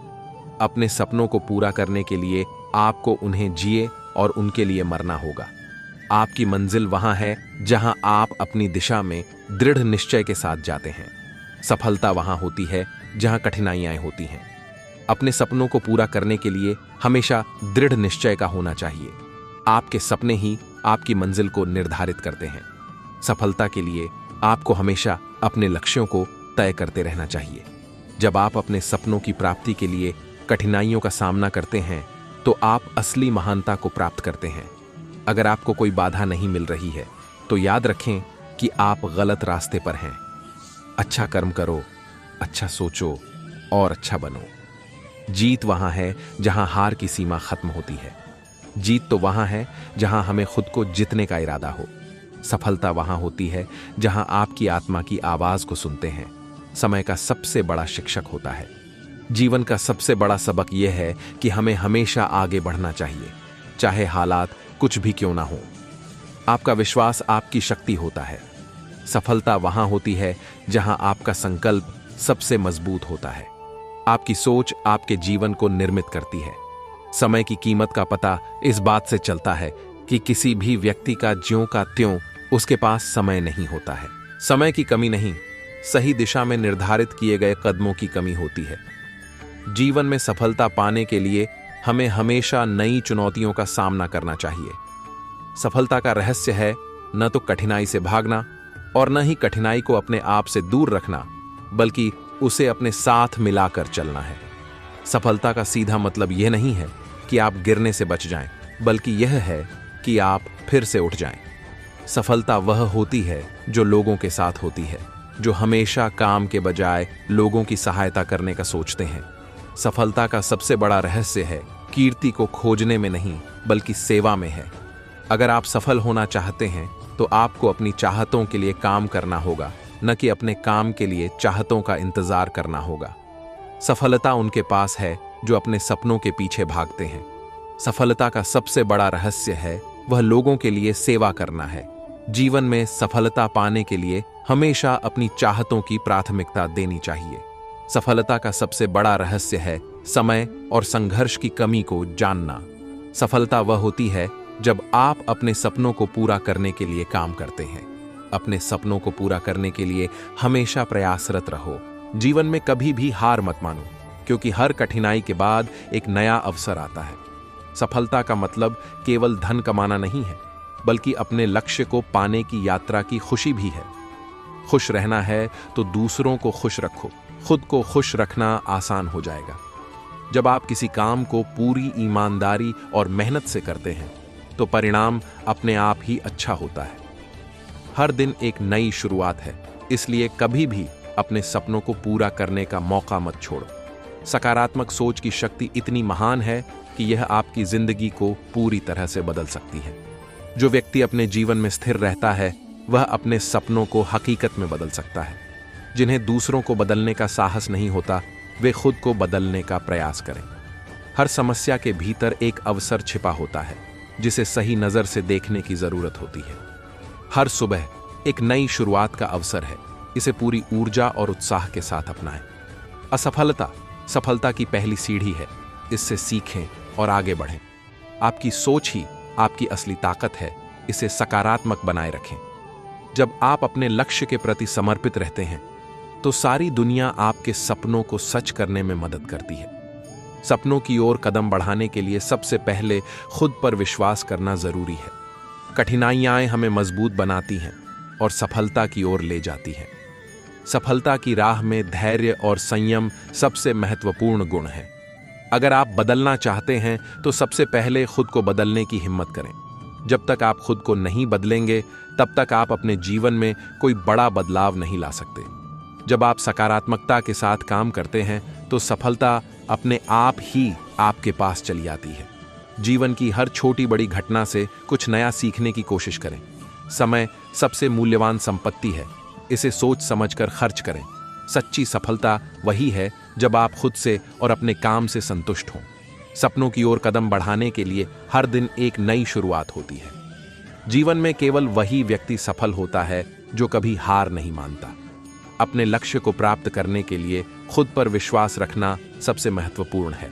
अपने सपनों को पूरा करने के लिए आपको उन्हें जिए और उनके लिए मरना होगा। आपकी मंजिल वहां है जहां आप अपनी दिशा में दृढ़ निश्चय के साथ जाते हैं। सफलता वहां होती है जहां कठिनाइयां होती हैं। अपने सपनों को पूरा करने के लिए हमेशा दृढ़ निश्चय का होना चाहिए। आपके सपने ही आपकी मंजिल को निर्धारित करते हैं। सफलता के लिए आपको हमेशा अपने लक्ष्यों को तय करते रहना चाहिए। जब आप अपने सपनों की प्राप्ति के लिए कठिनाइयों का सामना करते हैं तो आप असली महानता को प्राप्त करते हैं। अगर आपको कोई बाधा नहीं मिल रही है तो याद रखें कि आप गलत रास्ते पर हैं। अच्छा कर्म करो, अच्छा सोचो और अच्छा बनो। जीत वहां है जहां हार की सीमा खत्म होती है। जीत तो वहां है जहां हमें खुद को जीतने का इरादा हो। सफलता वहां होती है जहां आपकी आत्मा की आवाज को सुनते हैं। समय का सबसे बड़ा शिक्षक होता है। जीवन का सबसे बड़ा सबक यह है कि हमें हमेशा आगे बढ़ना चाहिए, चाहे हालात कुछ भी क्यों ना हो। आपका विश्वास आपकी शक्ति होता है। सफलता वहां होती है जहां आपका संकल्प सबसे मजबूत होता है। आपकी सोच आपके जीवन को निर्मित करती है। समय की कीमत का पता इस बात से चलता है कि किसी भी व्यक्ति का ज्यों का त्यों उसके पास समय नहीं होता है। समय की कमी नहीं, सही दिशा में निर्धारित किए गए कदमों की कमी होती है। जीवन में सफलता पाने के लिए हमें हमेशा नई चुनौतियों का सामना करना चाहिए। सफलता का रहस्य है न तो कठिनाई से भागना और न ही कठिनाई को अपने आप से दूर रखना, बल्कि उसे अपने साथ मिलाकर चलना है। सफलता का सीधा मतलब यह नहीं है कि आप गिरने से बच जाएं, बल्कि यह है कि आप फिर से उठ जाएं। सफलता वह होती है जो लोगों के साथ होती है, जो हमेशा काम के बजाय लोगों की सहायता करने का सोचते हैं। सफलता का सबसे बड़ा रहस्य है कीर्ति को खोजने में नहीं, बल्कि सेवा में है। अगर आप सफल होना चाहते हैं तो आपको अपनी चाहतों के लिए काम करना होगा, न कि अपने काम के लिए चाहतों का इंतजार करना होगा। सफलता उनके पास है जो अपने सपनों के पीछे भागते हैं। सफलता का सबसे बड़ा रहस्य है वह लोगों के लिए सेवा करना है। जीवन में सफलता पाने के लिए हमेशा अपनी चाहतों की प्राथमिकता देनी चाहिए। सफलता का सबसे बड़ा रहस्य है समय और संघर्ष की कमी को जानना। सफलता वह होती है जब आप अपने सपनों को पूरा करने के लिए काम करते हैं। अपने सपनों को पूरा करने के लिए हमेशा प्रयासरत रहो। जीवन में कभी भी हार मत मानो, क्योंकि हर कठिनाई के बाद एक नया अवसर आता है। सफलता का मतलब केवल धन कमाना नहीं है, बल्कि अपने लक्ष्य को पाने की यात्रा की खुशी भी है। खुश रहना है तो दूसरों को खुश रखो। खुद को खुश रखना आसान हो जाएगा। जब आप किसी काम को पूरी ईमानदारी और मेहनत से करते हैं तो परिणाम अपने आप ही अच्छा होता है। हर दिन एक नई शुरुआत है, इसलिए कभी भी अपने सपनों को पूरा करने का मौका मत छोड़ो। सकारात्मक सोच की शक्ति इतनी महान है कि यह आपकी जिंदगी को पूरी तरह से बदल सकती है। जो व्यक्ति अपने जीवन में स्थिर रहता है वह अपने सपनों को हकीकत में बदल सकता है। जिन्हें दूसरों को बदलने का साहस नहीं होता, वे खुद को बदलने का प्रयास करें। हर समस्या के भीतर एक अवसर छिपा होता है जिसे सही नजर से देखने की जरूरत होती है। हर सुबह एक नई शुरुआत का अवसर है, इसे पूरी ऊर्जा और उत्साह के साथ अपनाएं। असफलता सफलता की पहली सीढ़ी है, इससे सीखें और आगे बढ़ें। आपकी सोच ही आपकी असली ताकत है, इसे सकारात्मक बनाए रखें। जब आप अपने लक्ष्य के प्रति समर्पित रहते हैं तो सारी दुनिया आपके सपनों को सच करने में मदद करती है। सपनों की ओर कदम बढ़ाने के लिए सबसे पहले खुद पर विश्वास करना जरूरी है। कठिनाइयां हमें मजबूत बनाती हैं और सफलता की ओर ले जाती हैं। सफलता की राह में धैर्य और संयम सबसे महत्वपूर्ण गुण हैं। अगर आप बदलना चाहते हैं तो सबसे पहले खुद को बदलने की हिम्मत करें। जब तक आप खुद को नहीं बदलेंगे तब तक आप अपने जीवन में कोई बड़ा बदलाव नहीं ला सकते। जब आप सकारात्मकता के साथ काम करते हैं तो सफलता अपने आप ही आपके पास चली आती है। जीवन की हर छोटी बड़ी घटना से कुछ नया सीखने की कोशिश करें। समय सबसे मूल्यवान संपत्ति है, इसे सोच समझकर खर्च करें। सच्ची सफलता वही है जब आप खुद से और अपने काम से संतुष्ट हों। सपनों की ओर कदम बढ़ाने के लिए हर दिन एक नई शुरुआत होती है। जीवन में केवल वही व्यक्ति सफल होता है जो कभी हार नहीं मानता। अपने लक्ष्य को प्राप्त करने के लिए खुद पर विश्वास रखना सबसे महत्वपूर्ण है।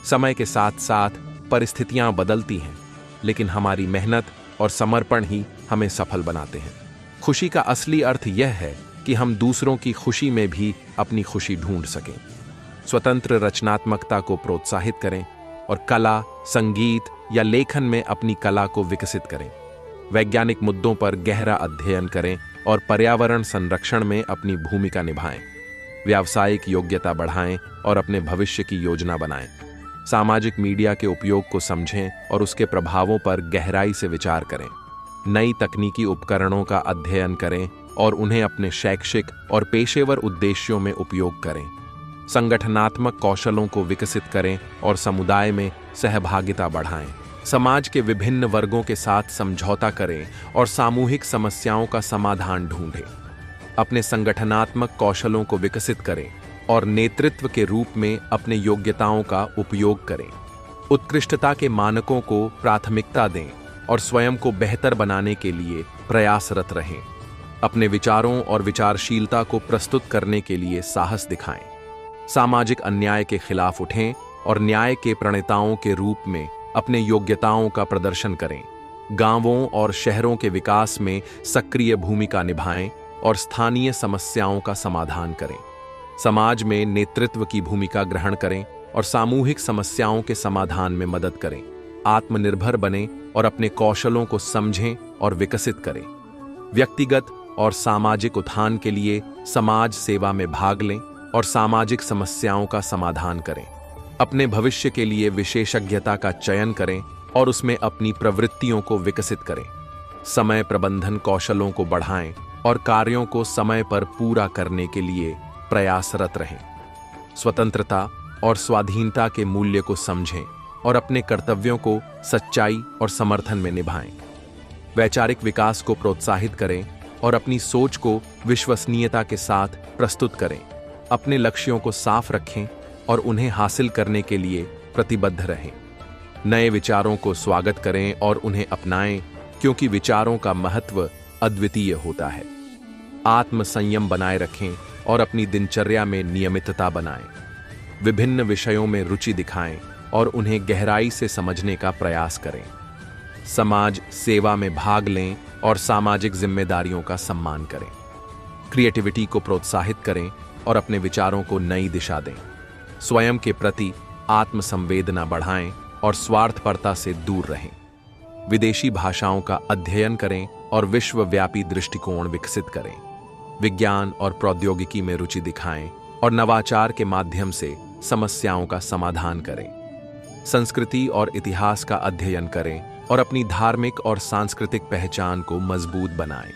समय के साथ साथ परिस्थितियां बदलती हैं, लेकिन हमारी मेहनत और समर्पण ही हमें सफल बनाते हैं। खुशी का असली अर्थ यह है कि हम दूसरों की खुशी में भी अपनी खुशी ढूंढ सकें। स्वतंत्र रचनात्मकता को प्रोत्साहित करें और कला, संगीत या लेखन में अपनी कला को विकसित करें। वैज्ञानिक मुद्दों पर गहरा अध्ययन करें और पर्यावरण संरक्षण में अपनी भूमिका निभाएं। व्यावसायिक योग्यता बढ़ाएं और अपने भविष्य की योजना बनाएं। सामाजिक मीडिया के उपयोग को समझें और उसके प्रभावों पर गहराई से विचार करें। नई तकनीकी उपकरणों का अध्ययन करें और उन्हें अपने शैक्षिक और पेशेवर उद्देश्यों में उपयोग करें। संगठनात्मक कौशलों को विकसित करें और समुदाय में सहभागिता बढ़ाएं। समाज के विभिन्न वर्गों के साथ समझौता करें और सामूहिक समस्याओं का समाधान ढूंढें। अपने संगठनात्मक कौशलों को विकसित करें और नेतृत्व के रूप में अपने योग्यताओं का उपयोग करें। उत्कृष्टता के मानकों को प्राथमिकता दें और स्वयं को बेहतर बनाने के लिए प्रयासरत रहें। अपने विचारों और विचारशीलता को प्रस्तुत करने के लिए साहस दिखाएं। सामाजिक अन्याय के खिलाफ उठें और न्याय के प्रणेताओं के रूप में अपने योग्यताओं का प्रदर्शन करें। गांवों और शहरों के विकास में सक्रिय भूमिका निभाएं और स्थानीय समस्याओं का समाधान करें। समाज में नेतृत्व की भूमिका ग्रहण करें और सामूहिक समस्याओं के समाधान में मदद करें। आत्मनिर्भर बनें और अपने कौशलों को समझें और विकसित करें। व्यक्तिगत और सामाजिक उत्थान के लिए समाज सेवा में भाग लें और सामाजिक समस्याओं का समाधान करें। अपने भविष्य के लिए विशेषज्ञता का चयन करें और उसमें अपनी प्रवृत्तियों को विकसित करें। समय प्रबंधन कौशलों को बढ़ाएं और कार्यों को समय पर पूरा करने के लिए प्रयासरत रहें। स्वतंत्रता और स्वाधीनता के मूल्य को समझें और अपने कर्तव्यों को सच्चाई और समर्थन में निभाएं। वैचारिक विकास को प्रोत्साहित करें और अपनी सोच को विश्वसनीयता के साथ प्रस्तुत करें। अपने लक्ष्यों को साफ रखें और उन्हें हासिल करने के लिए प्रतिबद्ध रहें। नए विचारों को स्वागत करें और उन्हें अपनाएं, क्योंकि विचारों का महत्व अद्वितीय होता है। आत्म संयम बनाए रखें और अपनी दिनचर्या में नियमितता बनाएं। विभिन्न विषयों में रुचि दिखाएं और उन्हें गहराई से समझने का प्रयास करें। समाज सेवा में भाग लें और सामाजिक जिम्मेदारियों का सम्मान करें। क्रिएटिविटी को प्रोत्साहित करें और अपने विचारों को नई दिशा दें। स्वयं के प्रति आत्मसंवेदना बढ़ाएं और स्वार्थपरता से दूर रहें। विदेशी भाषाओं का अध्ययन करें और विश्वव्यापी दृष्टिकोण विकसित करें। विज्ञान और प्रौद्योगिकी में रुचि दिखाएं और नवाचार के माध्यम से समस्याओं का समाधान करें। संस्कृति और इतिहास का अध्ययन करें और अपनी धार्मिक और सांस्कृतिक पहचान को मजबूत बनाएं।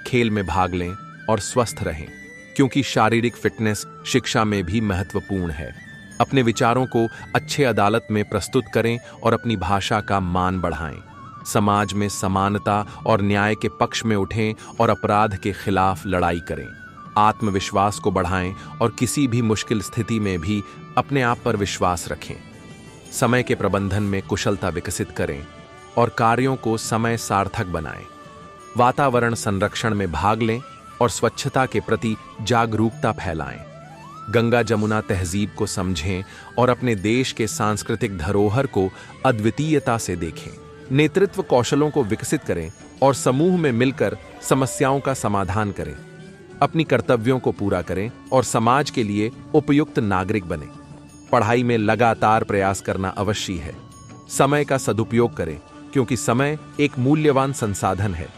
खेल में भाग लें और स्वस्थ रहें, क्योंकि शारीरिक फिटनेस शिक्षा में भी महत्वपूर्ण है। अपने विचारों को अच्छे अदालत में प्रस्तुत करें और अपनी भाषा का मान बढ़ाएं। समाज में समानता और न्याय के पक्ष में उठें और अपराध के खिलाफ लड़ाई करें। आत्मविश्वास को बढ़ाएं और किसी भी मुश्किल स्थिति में भी अपने आप पर विश्वास रखें। समय के प्रबंधन में कुशलता विकसित करें और कार्यों को समय सार्थक बनाएं। वातावरण संरक्षण में भाग लें और स्वच्छता के प्रति जागरूकता फैलाएं। गंगा जमुना तहजीब को समझें और अपने देश के सांस्कृतिक धरोहर को अद्वितीयता से देखें। नेतृत्व कौशलों को विकसित करें और समूह में मिलकर समस्याओं का समाधान करें। अपनी कर्तव्यों को पूरा करें और समाज के लिए उपयुक्त नागरिक बनें। पढ़ाई में लगातार प्रयास करना अवश्य है। समय का सदुपयोग करें, क्योंकि समय एक मूल्यवान संसाधन है।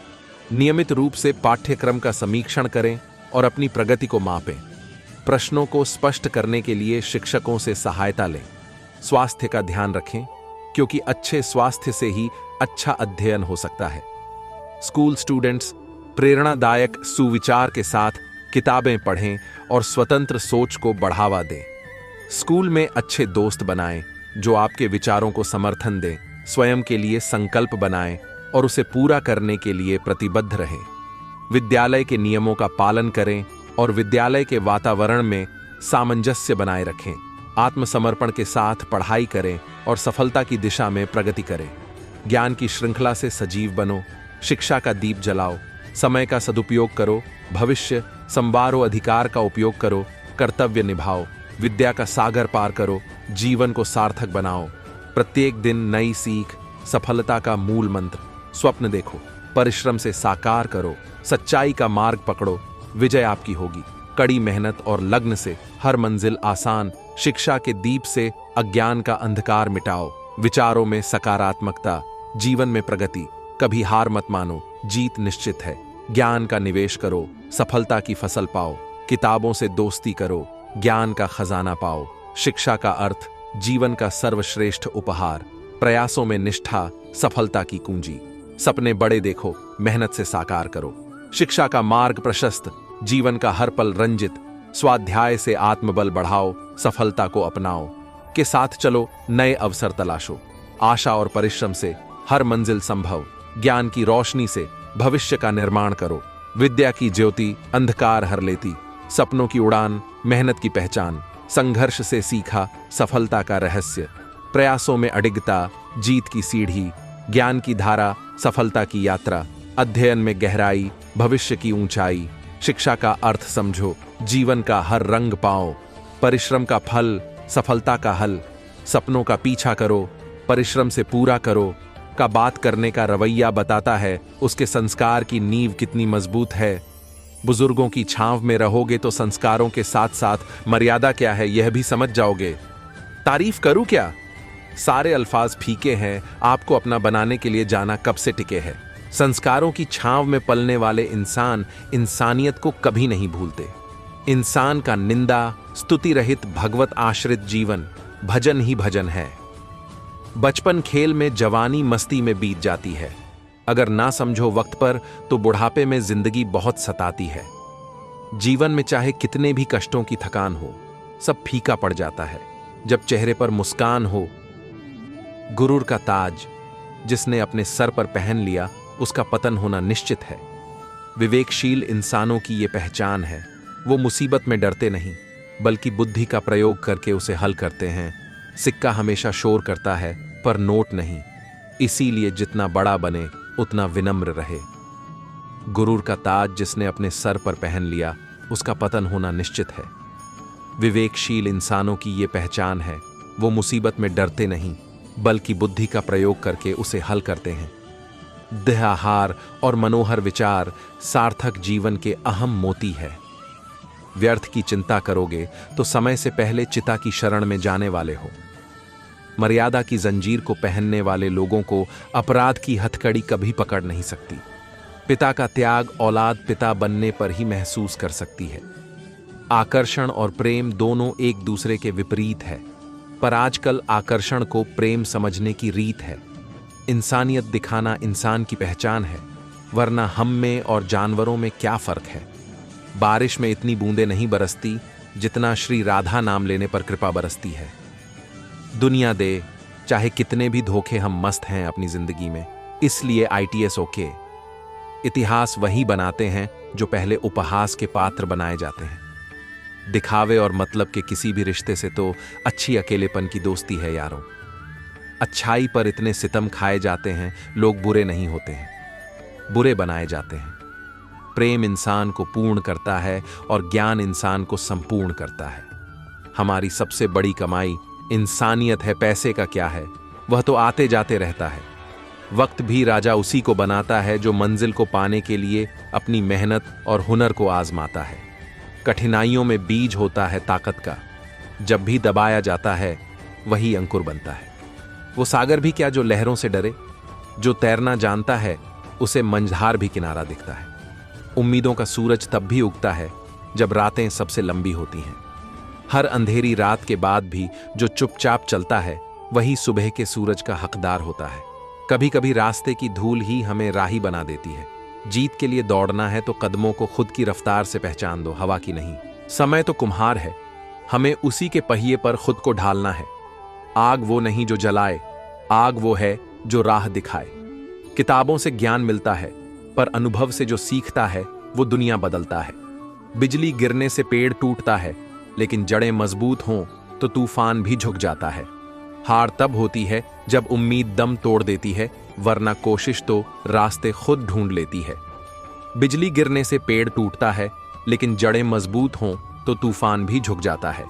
नियमित रूप से पाठ्यक्रम का समीक्षण करें और अपनी प्रगति को मापें। प्रश्नों को स्पष्ट करने के लिए शिक्षकों से सहायता लें। स्वास्थ्य का ध्यान रखें, क्योंकि अच्छे स्वास्थ्य से ही अच्छा अध्ययन हो सकता है। स्कूल स्टूडेंट्स प्रेरणादायक सुविचार के साथ किताबें पढ़ें और स्वतंत्र सोच को बढ़ावा दें। स्कूल में अच्छे दोस्त बनाएं जो आपके विचारों को समर्थन दें। स्वयं के लिए संकल्प बनाएं और उसे पूरा करने के लिए प्रतिबद्ध रहें। विद्यालय के नियमों का पालन करें और विद्यालय के वातावरण में सामंजस्य बनाए रखें। आत्मसमर्पण के साथ पढ़ाई करें और सफलता की दिशा में प्रगति करें। ज्ञान की श्रृंखला से सजीव बनो, शिक्षा का दीप जलाओ, समय का सदुपयोग करो, भविष्य संवारो, अधिकार का उपयोग करो, कर्तव्य निभाओ, विद्या का सागर पार करो, जीवन को सार्थक बनाओ। प्रत्येक दिन नई सीख, सफलता का मूल मंत्र। स्वप्न देखो, परिश्रम से साकार करो, सच्चाई का मार्ग पकड़ो, विजय आपकी होगी। कड़ी मेहनत और लग्न से हर मंजिल आसान, शिक्षा के दीप से अज्ञान का अंधकार मिटाओ। विचारों में सकारात्मकता, जीवन में प्रगति। कभी हार मत मानो, जीत निश्चित है। ज्ञान का निवेश करो, सफलता की फसल पाओ। किताबों से दोस्ती करो, ज्ञान का खजाना पाओ। शिक्षा का अर्थ, जीवन का सर्वश्रेष्ठ उपहार। प्रयासों में निष्ठा, सफलता की कुंजी। सपने बड़े देखो, मेहनत से साकार करो। शिक्षा का मार्ग प्रशस्त, जीवन का हर पल रंजित। स्वाध्याय से आत्मबल बढ़ाओ, सफलता को अपनाओ। के साथ चलो, नए अवसर तलाशो। आशा और परिश्रम से हर मंजिल संभव। ज्ञान की रोशनी से भविष्य का निर्माण करो। विद्या की ज्योति अंधकार हर लेती। सपनों की उड़ान, मेहनत की पहचान। संघर्ष से सीखा सफलता का रहस्य। प्रयासों में अडिगता, जीत की सीढ़ी। ज्ञान की धारा, सफलता की यात्रा। अध्ययन में गहराई, भविष्य की ऊंचाई। शिक्षा का अर्थ समझो, जीवन का हर रंग पाओ। परिश्रम का फल, सफलता का हल। सपनों का पीछा करो, परिश्रम से पूरा करो। का बात करने का रवैया बताता है उसके संस्कार की नींव कितनी मजबूत है। बुजुर्गों की छांव में रहोगे तो संस्कारों के साथ साथ मर्यादा क्या है यह भी समझ जाओगे। तारीफ करूं क्या? सारे अल्फाज फीके हैं, आपको अपना बनाने के लिए जाना कब से टिके है। संस्कारों की छांव में पलने वाले इंसान इंसानियत को कभी नहीं भूलते। इंसान का निंदा स्तुति रहित भगवत आश्रित जीवन भजन ही भजन है। बचपन खेल में, जवानी मस्ती में बीत जाती है। अगर ना समझो वक्त पर तो बुढ़ापे में जिंदगी बहुत सताती है। जीवन में चाहे कितने भी कष्टों की थकान हो, सब फीका पड़ जाता है जब चेहरे पर मुस्कान हो। गुरूर का ताज जिसने अपने सर पर पहन लिया, उसका पतन होना निश्चित है। विवेकशील इंसानों की ये पहचान है, वो मुसीबत में डरते नहीं बल्कि बुद्धि का प्रयोग करके उसे हल करते हैं। सिक्का हमेशा शोर करता है पर नोट नहीं, इसीलिए जितना बड़ा बने उतना विनम्र रहे। गुरूर का ताज जिसने अपने सर पर पहन लिया, उसका पतन होना निश्चित है। विवेकशील इंसानों की ये पहचान है, वो मुसीबत में डरते नहीं बल्कि बुद्धि का प्रयोग करके उसे हल करते हैं। देहाहार और मनोहर विचार सार्थक जीवन के अहम मोती है। व्यर्थ की चिंता करोगे तो समय से पहले चिता की शरण में जाने वाले हो। मर्यादा की जंजीर को पहनने वाले लोगों को अपराध की हथकड़ी कभी पकड़ नहीं सकती। पिता का त्याग औलाद पिता बनने पर ही महसूस कर सकती है। आकर्षण और प्रेम दोनों एक दूसरे के विपरीत है, पर आजकल आकर्षण को प्रेम समझने की रीत है। इंसानियत दिखाना इंसान की पहचान है, वरना हम में और जानवरों में क्या फर्क है। बारिश में इतनी बूंदें नहीं बरसती जितना श्री राधा नाम लेने पर कृपा बरसती है। दुनिया दे चाहे कितने भी धोखे, हम मस्त हैं अपनी जिंदगी में, इसलिए ITS ओके। इतिहास वही बनाते हैं जो पहले उपहास के पात्र बनाए जाते हैं। दिखावे और मतलब के किसी भी रिश्ते से तो अच्छी अकेलेपन की दोस्ती है यारों। अच्छाई पर इतने सितम खाए जाते हैं, लोग बुरे नहीं होते हैं, बुरे बनाए जाते हैं। प्रेम इंसान को पूर्ण करता है और ज्ञान इंसान को संपूर्ण करता है। हमारी सबसे बड़ी कमाई इंसानियत है। पैसे का क्या है, वह तो आते जाते रहता है। वक्त भी राजा उसी को बनाता है जो मंजिल को पाने के लिए अपनी मेहनत और हुनर को आजमाता है। कठिनाइयों में बीज होता है ताकत का, जब भी दबाया जाता है वही अंकुर बनता है। वो सागर भी क्या जो लहरों से डरे, जो तैरना जानता है उसे मंझधार भी किनारा दिखता है। उम्मीदों का सूरज तब भी उगता है जब रातें सबसे लंबी होती हैं। हर अंधेरी रात के बाद भी जो चुपचाप चलता है वही सुबह के सूरज का हकदार होता है। कभी कभी रास्ते की धूल ही हमें राही बना देती है। जीत के लिए दौड़ना है तो कदमों को खुद की रफ्तार से पहचान दो, हवा की नहीं। समय तो कुम्हार है, हमें उसी के पहिए पर खुद को ढालना है। आग वो नहीं जो जलाए, आग वो है जो राह दिखाए। किताबों से ज्ञान मिलता है, पर अनुभव से जो सीखता है वो दुनिया बदलता है। बिजली गिरने से पेड़ टूटता है, लेकिन जड़ें मजबूत हों तो तूफान भी झुक जाता है। हार तब होती है जब उम्मीद दम तोड़ देती है, वरना कोशिश तो रास्ते खुद ढूंढ लेती है। बिजली गिरने से पेड़ टूटता है, लेकिन जड़ें मजबूत हों तो तूफान भी झुक जाता है।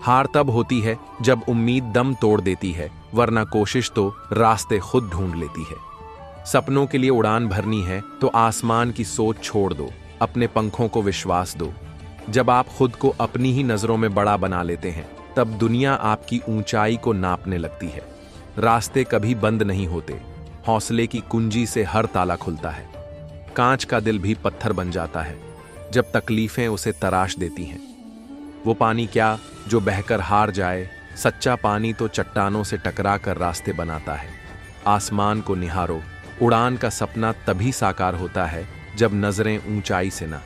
हार तब होती है जब उम्मीद दम तोड़ देती है, वरना कोशिश तो रास्ते खुद ढूंढ लेती है। सपनों के लिए उड़ान भरनी है तो आसमान की सोच छोड़ दो, अपने पंखों को विश्वास दो। जब आप खुद को अपनी ही नजरों में बड़ा बना लेते हैं, तब दुनिया आपकी ऊंचाई को नापने लगती है। रास्ते कभी बंद नहीं होते, हौसले की कुंजी से हर ताला खुलता है। कांच का दिल भी पत्थर बन जाता है जब तकलीफें उसे तराश देती हैं। वो पानी क्या जो बहकर हार जाए, सच्चा पानी तो चट्टानों से टकरा कर रास्ते बनाता है। आसमान को निहारो, उड़ान का सपना तभी साकार होता है जब नजरें ऊंचाई से ना